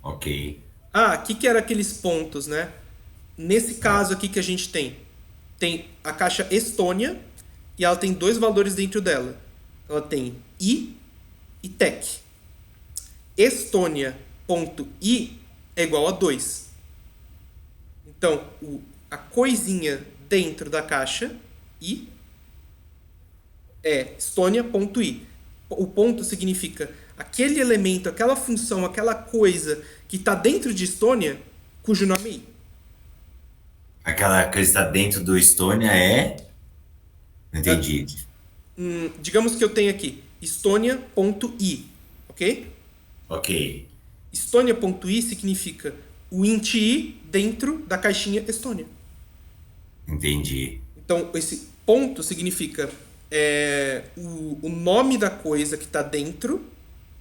Ok. O que eram aqueles pontos, né? Nesse caso aqui que a gente tem a caixa Estônia e ela tem 2 valores dentro dela. ela tem I e TEC. Estônia.I é igual a 2. Então, a coisinha dentro da caixa, I, é Estônia.I. O ponto significa aquele elemento, aquela função, aquela coisa que está dentro de Estônia, cujo nome é I. Aquela que está dentro do Estônia é. Não entendi. Digamos que eu tenho aqui Estônia.I, ok? Ok. Estônia.I significa o int I dentro da caixinha Estônia. Entendi. Então, esse ponto significa o nome da coisa que está dentro,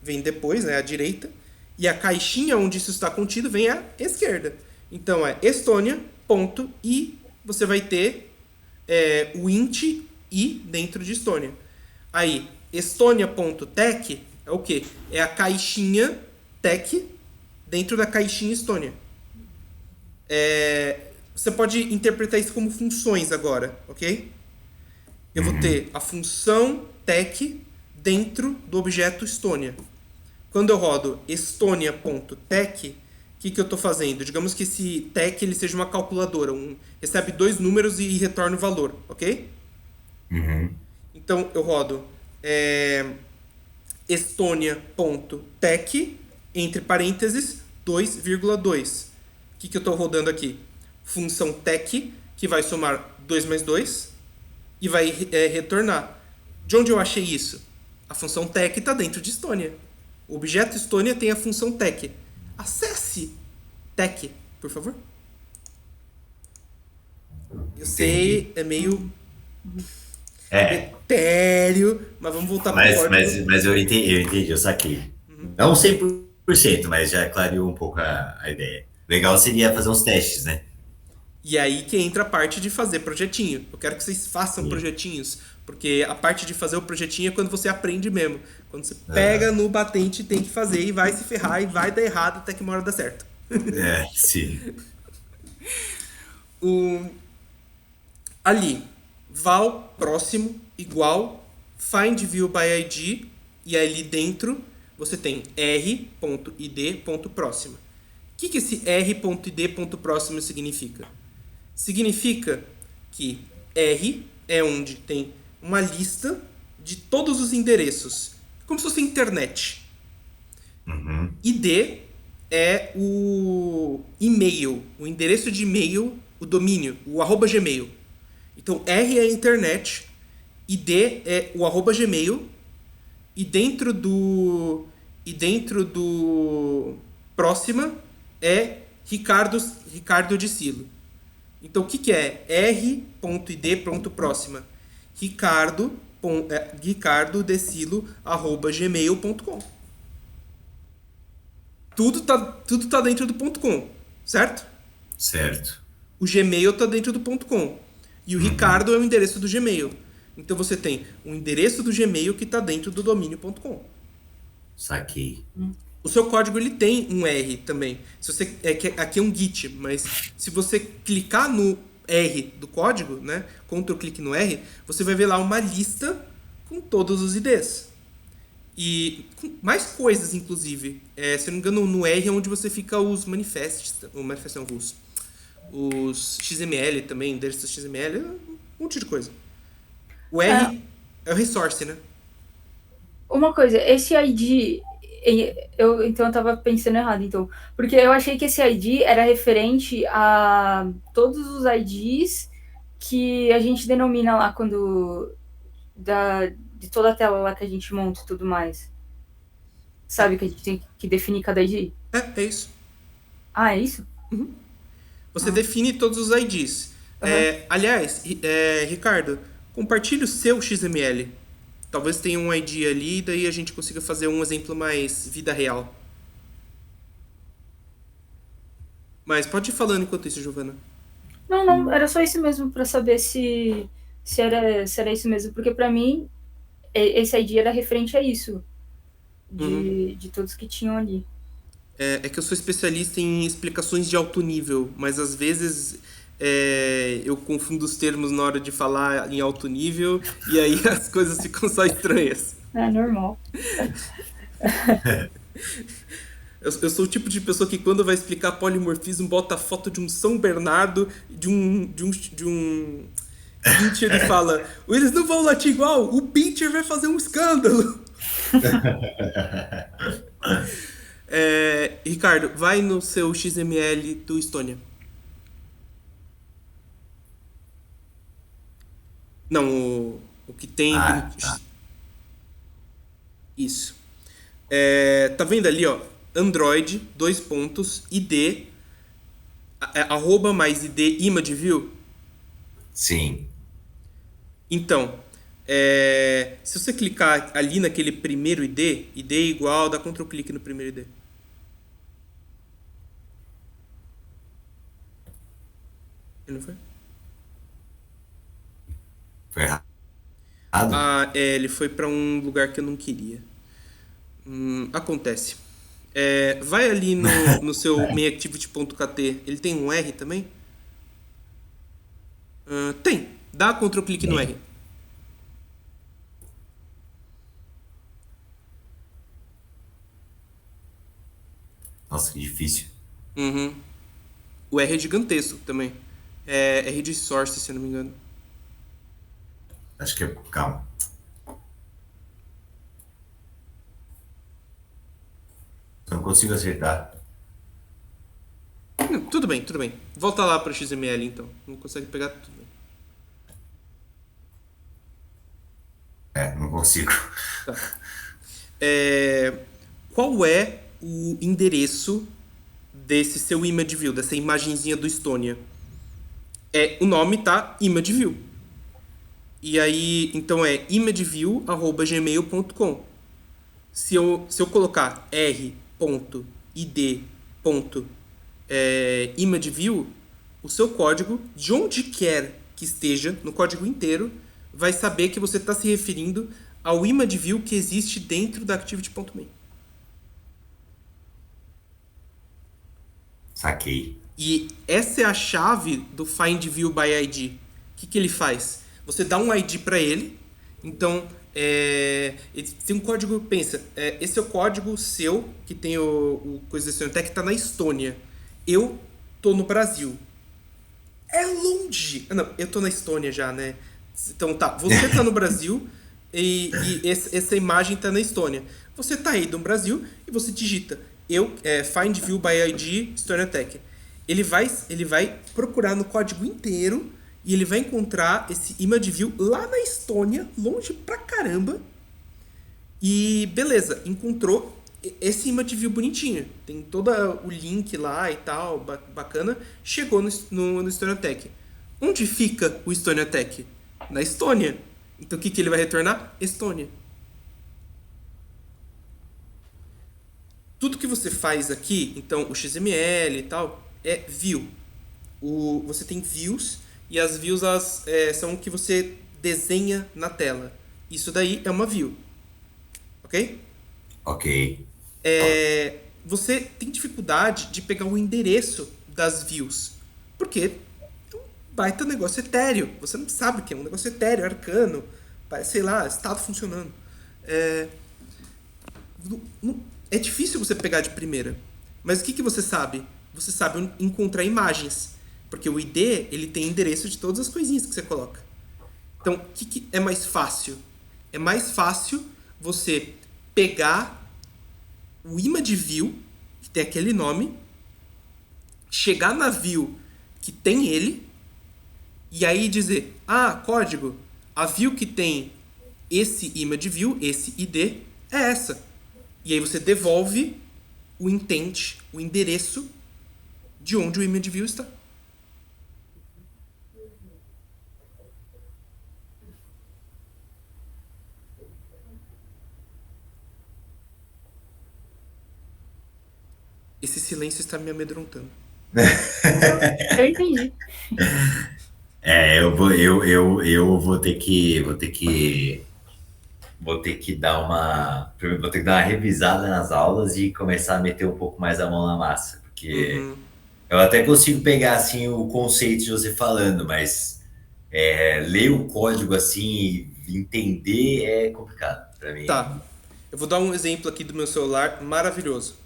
vem depois, né, à direita, e a caixinha onde isso está contido vem à esquerda. Então, é Estônia.I, você vai ter o int I dentro de Estônia. Aí, Estônia.tech é o quê? É a caixinha tech dentro da caixinha Estônia. Você pode interpretar isso como funções agora, ok? Eu vou ter a função tech dentro do objeto Estônia. Quando eu rodo Estônia.tech, o que eu estou fazendo? Digamos que esse tech ele seja uma calculadora, recebe 2 números e retorna o valor, ok? Então eu rodo Estônia.tech, entre parênteses, 2,2. O que eu estou rodando aqui? Função tech, que vai somar 2 mais 2 e vai retornar. De onde eu achei isso? A função tech está dentro de Estônia. O objeto Estônia tem a função tech. Acesse tech, por favor. Eu sei, é meio etéreo, mas vamos voltar para o código. Mas eu entendi, eu saquei. Não 100%, mas já clareou um pouco a ideia. Legal seria fazer uns testes, né? E aí que entra a parte de fazer projetinho. Eu quero que vocês façam projetinhos, porque a parte de fazer o projetinho é quando você aprende mesmo. Quando você pega no batente, tem que fazer e vai se ferrar e vai dar errado até que uma hora dá certo. Sim. Ali, val próximo igual find view by id, e ali dentro você tem r.id.próxima. O que esse r.id.próxima significa? Significa que R é onde tem uma lista de todos os endereços, como se fosse internet. ID é o e-mail, o endereço de e-mail, o domínio, o @gmail. Então R é a internet, ID é o @gmail, e dentro do próxima é Ricardo de Silo. Então, o que é r.id.próxima? ricardodecilo@gmail.com. Tudo tá dentro do .com, certo? Certo. O Gmail tá dentro do .com. E o Ricardo é o endereço do Gmail. Então, você tem o endereço do Gmail que tá dentro do domínio.com. Saquei. O seu código ele tem um R também. Se você, aqui é um Git, mas se você clicar no R do código, né, Ctrl clique no R, você vai ver lá uma lista com todos os IDs. E com mais coisas, inclusive. Se eu não me engano, no R é onde você fica os manifestos, os XML também, endereços XML, um monte de coisa. O R é o resource, né? Uma coisa, esse ID... Então eu tava pensando errado, então. Porque eu achei que esse ID era referente a todos os IDs que a gente denomina lá quando... de toda a tela lá que a gente monta e tudo mais. Sabe que a gente tem que definir cada ID? É isso. Ah, é isso? Você define todos os IDs. Aliás, Ricardo, compartilhe o seu XML. Talvez tenha um ID ali, daí a gente consiga fazer um exemplo mais vida real. Mas pode ir falando enquanto isso, Giovana. Não, era só isso mesmo, pra saber se era isso mesmo. Porque pra mim, esse ID era referente a isso. De todos que tinham ali. É que eu sou especialista em explicações de alto nível, mas às vezes eu confundo os termos na hora de falar em alto nível e aí as coisas ficam só estranhas. É normal. Eu sou o tipo de pessoa que quando vai explicar polimorfismo bota a foto de um São Bernardo, de um pincher e fala: eles não vão latir igual, o pincher vai fazer um escândalo. Ricardo, vai no seu XML do Estônia. Não, o que tem. Ah, tá. Isso. Tá vendo ali, ó? Android, dois pontos, ID, arroba mais ID image view. Sim. Então, se você clicar ali naquele primeiro ID igual, dá Ctrl clique no primeiro ID. Não foi? Foi errado? Ele foi para um lugar que eu não queria. Acontece. Vai ali no seu mainactivity.kt. Ele tem um R também? Tem. Dá Ctrl clique no R. Nossa, que difícil. Uhum. O R é gigantesco também. É R de source, se eu não me engano. Acho que é. Calma. Não consigo acertar. Não, tudo bem, tudo bem. Volta lá para o XML então. Não consegue pegar tudo bem. Não consigo. Tá. Qual é o endereço desse seu image view, dessa imagenzinha do Estônia? O nome tá image view. E aí, então é imageview@gmail.com. Se eu colocar r.id.imageview, o seu código, de onde quer que esteja, no código inteiro, vai saber que você está se referindo ao imageview que existe dentro da activity.main. Saquei. E essa é a chave do Find View by ID. O que ele faz? Você dá um ID para ele, então ele tem um código, pensa, esse é o código seu, que tem o coisa da Estônia, que está na Estônia. Eu tô no Brasil. É longe. Não, eu tô na Estônia já, né? Então tá, você tá no Brasil e essa imagem tá na Estônia. Você tá aí no Brasil e você digita Find View by ID Estônia Tech. Ele vai procurar no código inteiro e ele vai encontrar esse image view lá na Estônia, longe pra caramba. E beleza, encontrou esse image view bonitinho. Tem todo o link lá e tal, bacana. Chegou no Estônia Tech. Onde fica o Estônia Tech? Na Estônia. Então o que ele vai retornar? Estônia. Tudo que você faz aqui, então o XML e tal, é view. Você tem views e as views são o que você desenha na tela. Isso daí é uma view. Ok? Ok. Você tem dificuldade de pegar o endereço das views. Porque é um baita negócio etéreo. Você não sabe o que é um negócio etéreo, arcano. Parece, sei lá, estado funcionando. É difícil você pegar de primeira. Mas o que você sabe? Você sabe encontrar imagens. Porque o ID, ele tem endereço de todas as coisinhas que você coloca. Então, o que é mais fácil? É mais fácil você pegar o image view, que tem aquele nome, chegar na view que tem ele, e aí dizer, código, a view que tem esse image view, esse ID, é essa. E aí você devolve o intent, o endereço de onde o image view está. Esse silêncio está me amedrontando. Eu entendi. Eu vou ter que dar uma revisada nas aulas e começar a meter um pouco mais a mão na massa, porque Uhum. eu até consigo pegar assim o conceito de você falando, mas ler o código assim e entender é complicado. pra mim. Tá. Eu vou dar um exemplo aqui do meu celular maravilhoso.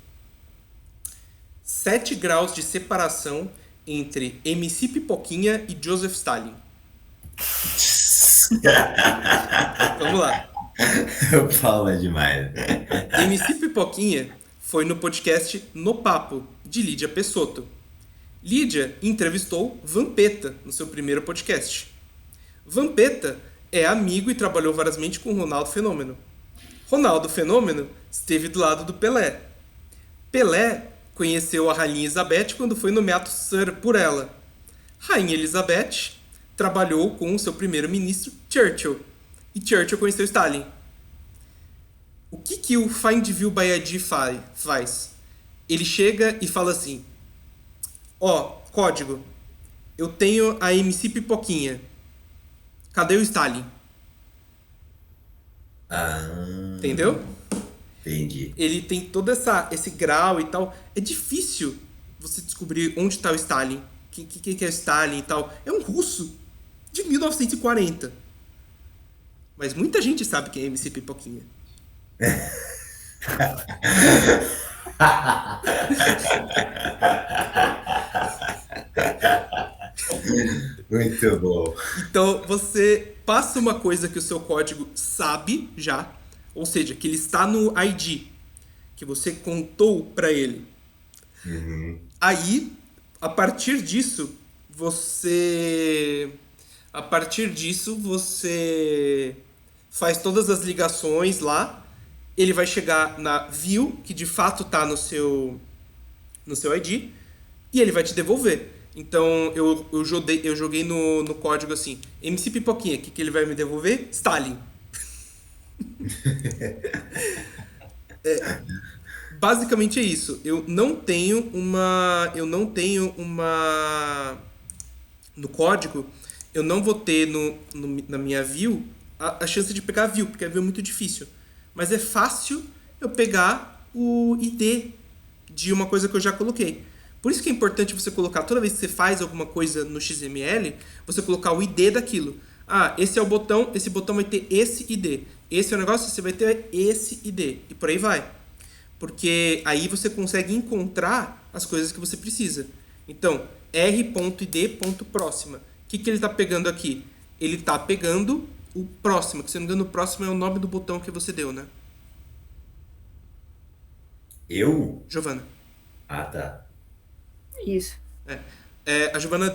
7 graus de separação entre MC Pipoquinha e Joseph Stalin. Vamos lá. Paulo é demais. MC Pipoquinha foi no podcast No Papo, de Lídia Pessotto. Lídia entrevistou Vampeta no seu primeiro podcast. Vampeta é amigo e trabalhou variamente com Ronaldo Fenômeno. Ronaldo Fenômeno esteve do lado do Pelé. Pelé conheceu a Rainha Elizabeth quando foi nomeado Sir por ela. Rainha Elizabeth trabalhou com o seu primeiro-ministro Churchill. E Churchill conheceu Stalin. O que o Find View by ID faz? Ele chega e fala assim: código, eu tenho a MC Pipoquinha. Cadê o Stalin? Entendeu? Entendi. Ele tem todo esse grau e tal. É difícil você descobrir onde está o Stalin. Quem é o Stalin e tal. É um russo de 1940. Mas muita gente sabe quem é MC Pipoquinha. Muito bom. Então você passa uma coisa que o seu código sabe já, ou seja, que ele está no ID, que você contou para ele. Aí, a partir disso, você faz todas as ligações lá. Ele vai chegar na view, que de fato está no seu ID, e ele vai te devolver. Então eu joguei no código assim: MC Pipoquinha, o que ele vai me devolver? Stalin. Basicamente é isso. Eu não tenho uma no código, eu não vou ter na minha view a chance de pegar a view, porque a view é muito difícil. Mas é fácil eu pegar o ID de uma coisa que eu já coloquei. Por isso que é importante você colocar, toda vez que você faz alguma coisa no XML, você colocar o ID daquilo. Esse é o botão, esse botão vai ter esse ID. Esse é o negócio, você vai ter esse ID. E por aí vai. Porque aí você consegue encontrar as coisas que você precisa. Então, r.id.próxima. O que ele está pegando aqui? Ele está pegando o próximo, que se não me engano, o próximo é o nome do botão que você deu, né? Eu? Giovana. Tá. Isso. A Giovana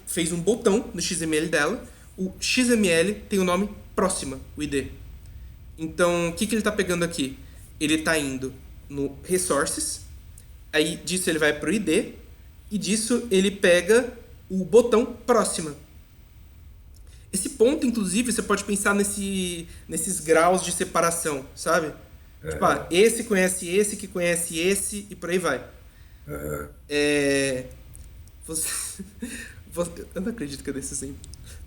fez um botão no XML dela. O XML tem o nome próxima, o ID. Então, o que ele está pegando aqui? Ele está indo no Resources, aí disso ele vai para o ID, e disso ele pega o botão próxima. Esse ponto, inclusive, você pode pensar nesses graus de separação, sabe? Tipo, esse conhece esse, que conhece esse, e por aí vai. Eu não acredito que eu dei esse exemplo.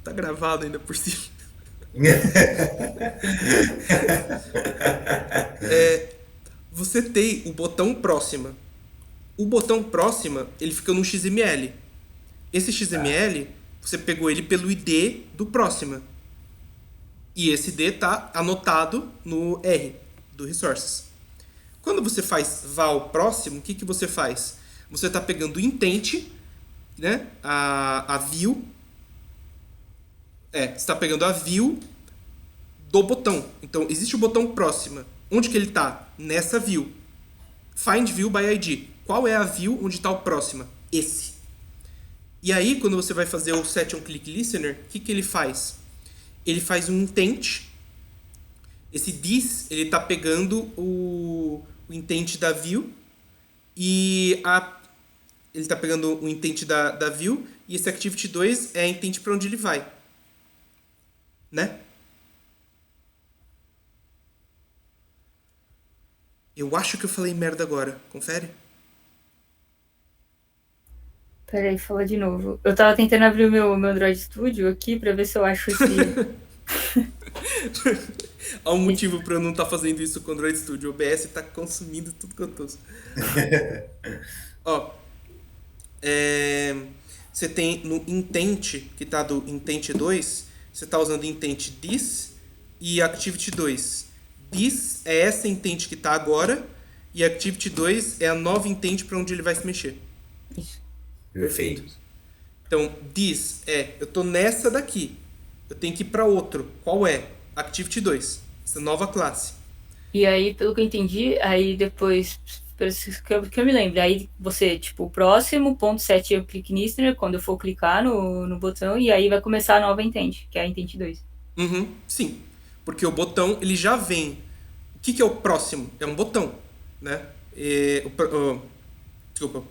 Tá gravado ainda por cima. Você tem o botão próxima. O botão próxima, ele fica no XML. Esse XML, você pegou ele pelo ID do próxima. E esse ID está anotado no R do Resources. Quando você faz val próximo, o que você faz? Você está pegando o intent, né? A view. Você está pegando a view do botão. Então, existe o botão próxima. Onde que ele está? Nessa view. Find view by ID. Qual é a view onde está o próxima? Esse. E aí, quando você vai fazer o set on click listener, o que ele faz? Ele faz um intent. Esse this, ele está pegando o intent da view. E ele está pegando o intent da view. E esse activity 2 é a intent para onde ele vai. Né? Eu acho que eu falei merda agora. Confere. Peraí, fala de novo. Eu tava tentando abrir o meu Android Studio aqui pra ver se eu acho esse... Há um motivo pra eu não estar fazendo isso com o Android Studio. O OBS tá consumindo tudo que eu tô. Você tem no intent, que tá do intent 2, você tá usando intent this e activity 2. This é essa intent que está agora e Activity 2 é a nova intent para onde ele vai se mexer. Isso. Perfeito. Então, this eu tô nessa daqui. Eu tenho que ir para outro. Qual é? Activity 2. Essa nova classe. E aí, pelo que eu entendi, aí depois, que eu me lembro, aí você, tipo, o próximo, ponto 7 é o click listener, quando eu for clicar no botão, e aí vai começar a nova intent, que é a intent 2. Uhum, sim. Porque o botão, ele já vem. O que é o próximo? É um botão, né? Desculpa.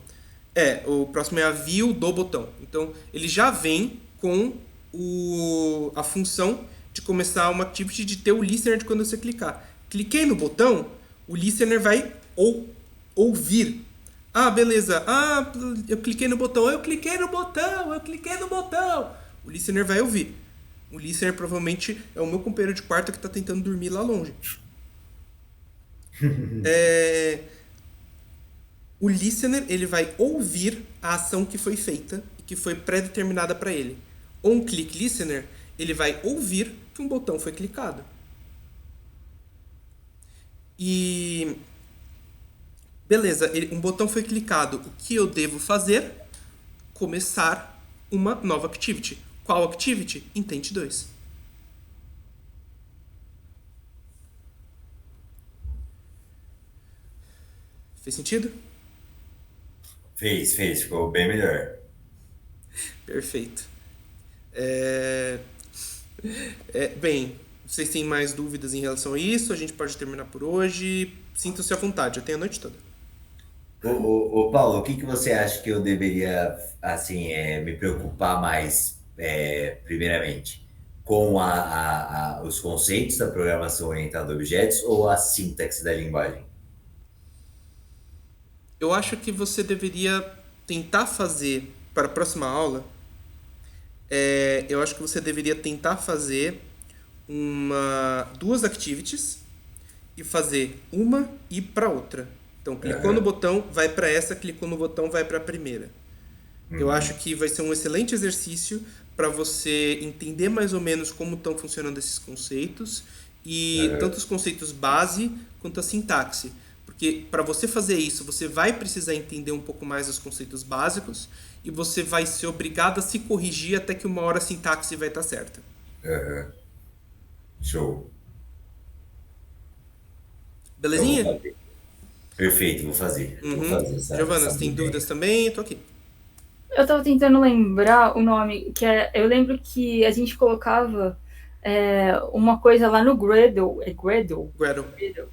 O próximo é a view do botão. Então, ele já vem com a função de começar uma activity de ter o listener de quando você clicar. Cliquei no botão, o listener vai ouvir. Ah, beleza. Ah, eu cliquei no botão. Eu cliquei no botão. Eu cliquei no botão. O listener vai ouvir. O listener provavelmente é o meu companheiro de quarto que está tentando dormir lá longe. O listener, ele vai ouvir a ação que foi feita e que foi pré-determinada para ele. Um click listener, ele vai ouvir que um botão foi clicado. E beleza, um botão foi clicado. O que eu devo fazer? Começar uma nova activity. Qual activity? Intent 2. Fez sentido? Fez, ficou bem melhor. Perfeito. Bem, vocês têm mais dúvidas em relação a isso? A gente pode terminar por hoje. Sintam-se à vontade, eu tenho a noite toda. Ô, Paulo, o que você acha que eu deveria, assim, me preocupar mais, primeiramente? Com os conceitos da programação orientada a objetos ou a sintaxe da linguagem? Eu acho que você deveria tentar fazer, para a próxima aula, eu acho que você deveria tentar fazer duas activities e fazer uma e para outra. Então, clicou no botão, vai para essa, clicou no botão, vai para a primeira. Eu acho que vai ser um excelente exercício para você entender mais ou menos como estão funcionando esses conceitos e tanto os conceitos base quanto a sintaxe. Porque para você fazer isso, você vai precisar entender um pouco mais os conceitos básicos e você vai ser obrigado a se corrigir até que uma hora a sintaxe vai estar certa. Show. Belezinha? Então, vou fazer. Perfeito, vou fazer. Vou fazer Giovana, você tem dúvidas também? Eu tô aqui. Eu tava tentando lembrar o nome, eu lembro que a gente colocava uma coisa lá no Gradle. É Gradle? Gradle.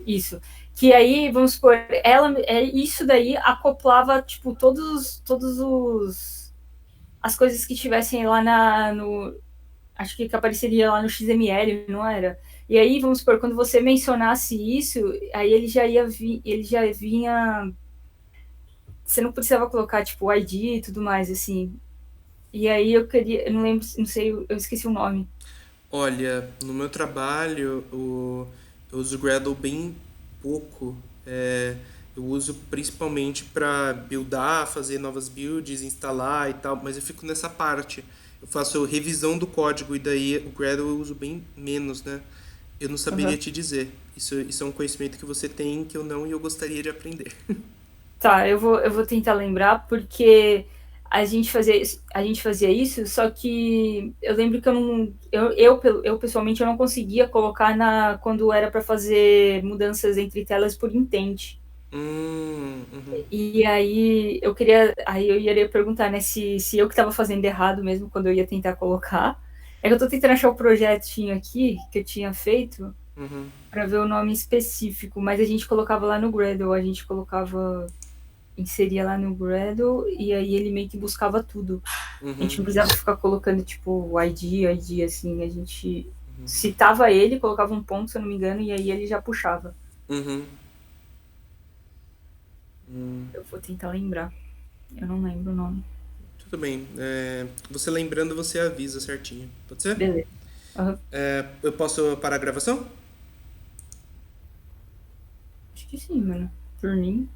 Isso. Que aí, vamos supor, isso daí acoplava, tipo, as coisas que tivessem lá acho que apareceria lá no XML, não era? E aí, vamos supor, quando você mencionasse isso, aí ele já vinha. Você não precisava colocar, tipo, o ID e tudo mais, assim. E aí eu não lembro, não sei, eu esqueci o nome. Olha, no meu trabalho, eu uso Gradle bem pouco. Eu uso principalmente para buildar, fazer novas builds, instalar e tal, mas eu fico nessa parte. Eu faço revisão do código e daí o Gradle eu uso bem menos, né? Eu não saberia te dizer. Isso é um conhecimento que você tem que eu não e eu gostaria de aprender. Tá, eu vou tentar lembrar, porque a gente fazia isso, só que eu lembro que eu pessoalmente eu não conseguia colocar quando era para fazer mudanças entre telas por intent. E aí eu iria perguntar, né, se eu que estava fazendo errado mesmo quando eu ia tentar colocar. É que eu tô tentando achar o projetinho aqui que eu tinha feito para ver o nome específico, mas a gente colocava lá no Gradle, inseria lá no Gradle e aí ele meio que buscava tudo. A gente não precisava ficar colocando, tipo, o ID, assim, a gente citava ele, colocava um ponto, se eu não me engano, e aí ele já puxava. Eu vou tentar lembrar. Eu não lembro o nome. Tudo bem. Você lembrando, você avisa certinho. Pode ser? Beleza. Eu posso parar a gravação? Acho que sim, mano. Por mim.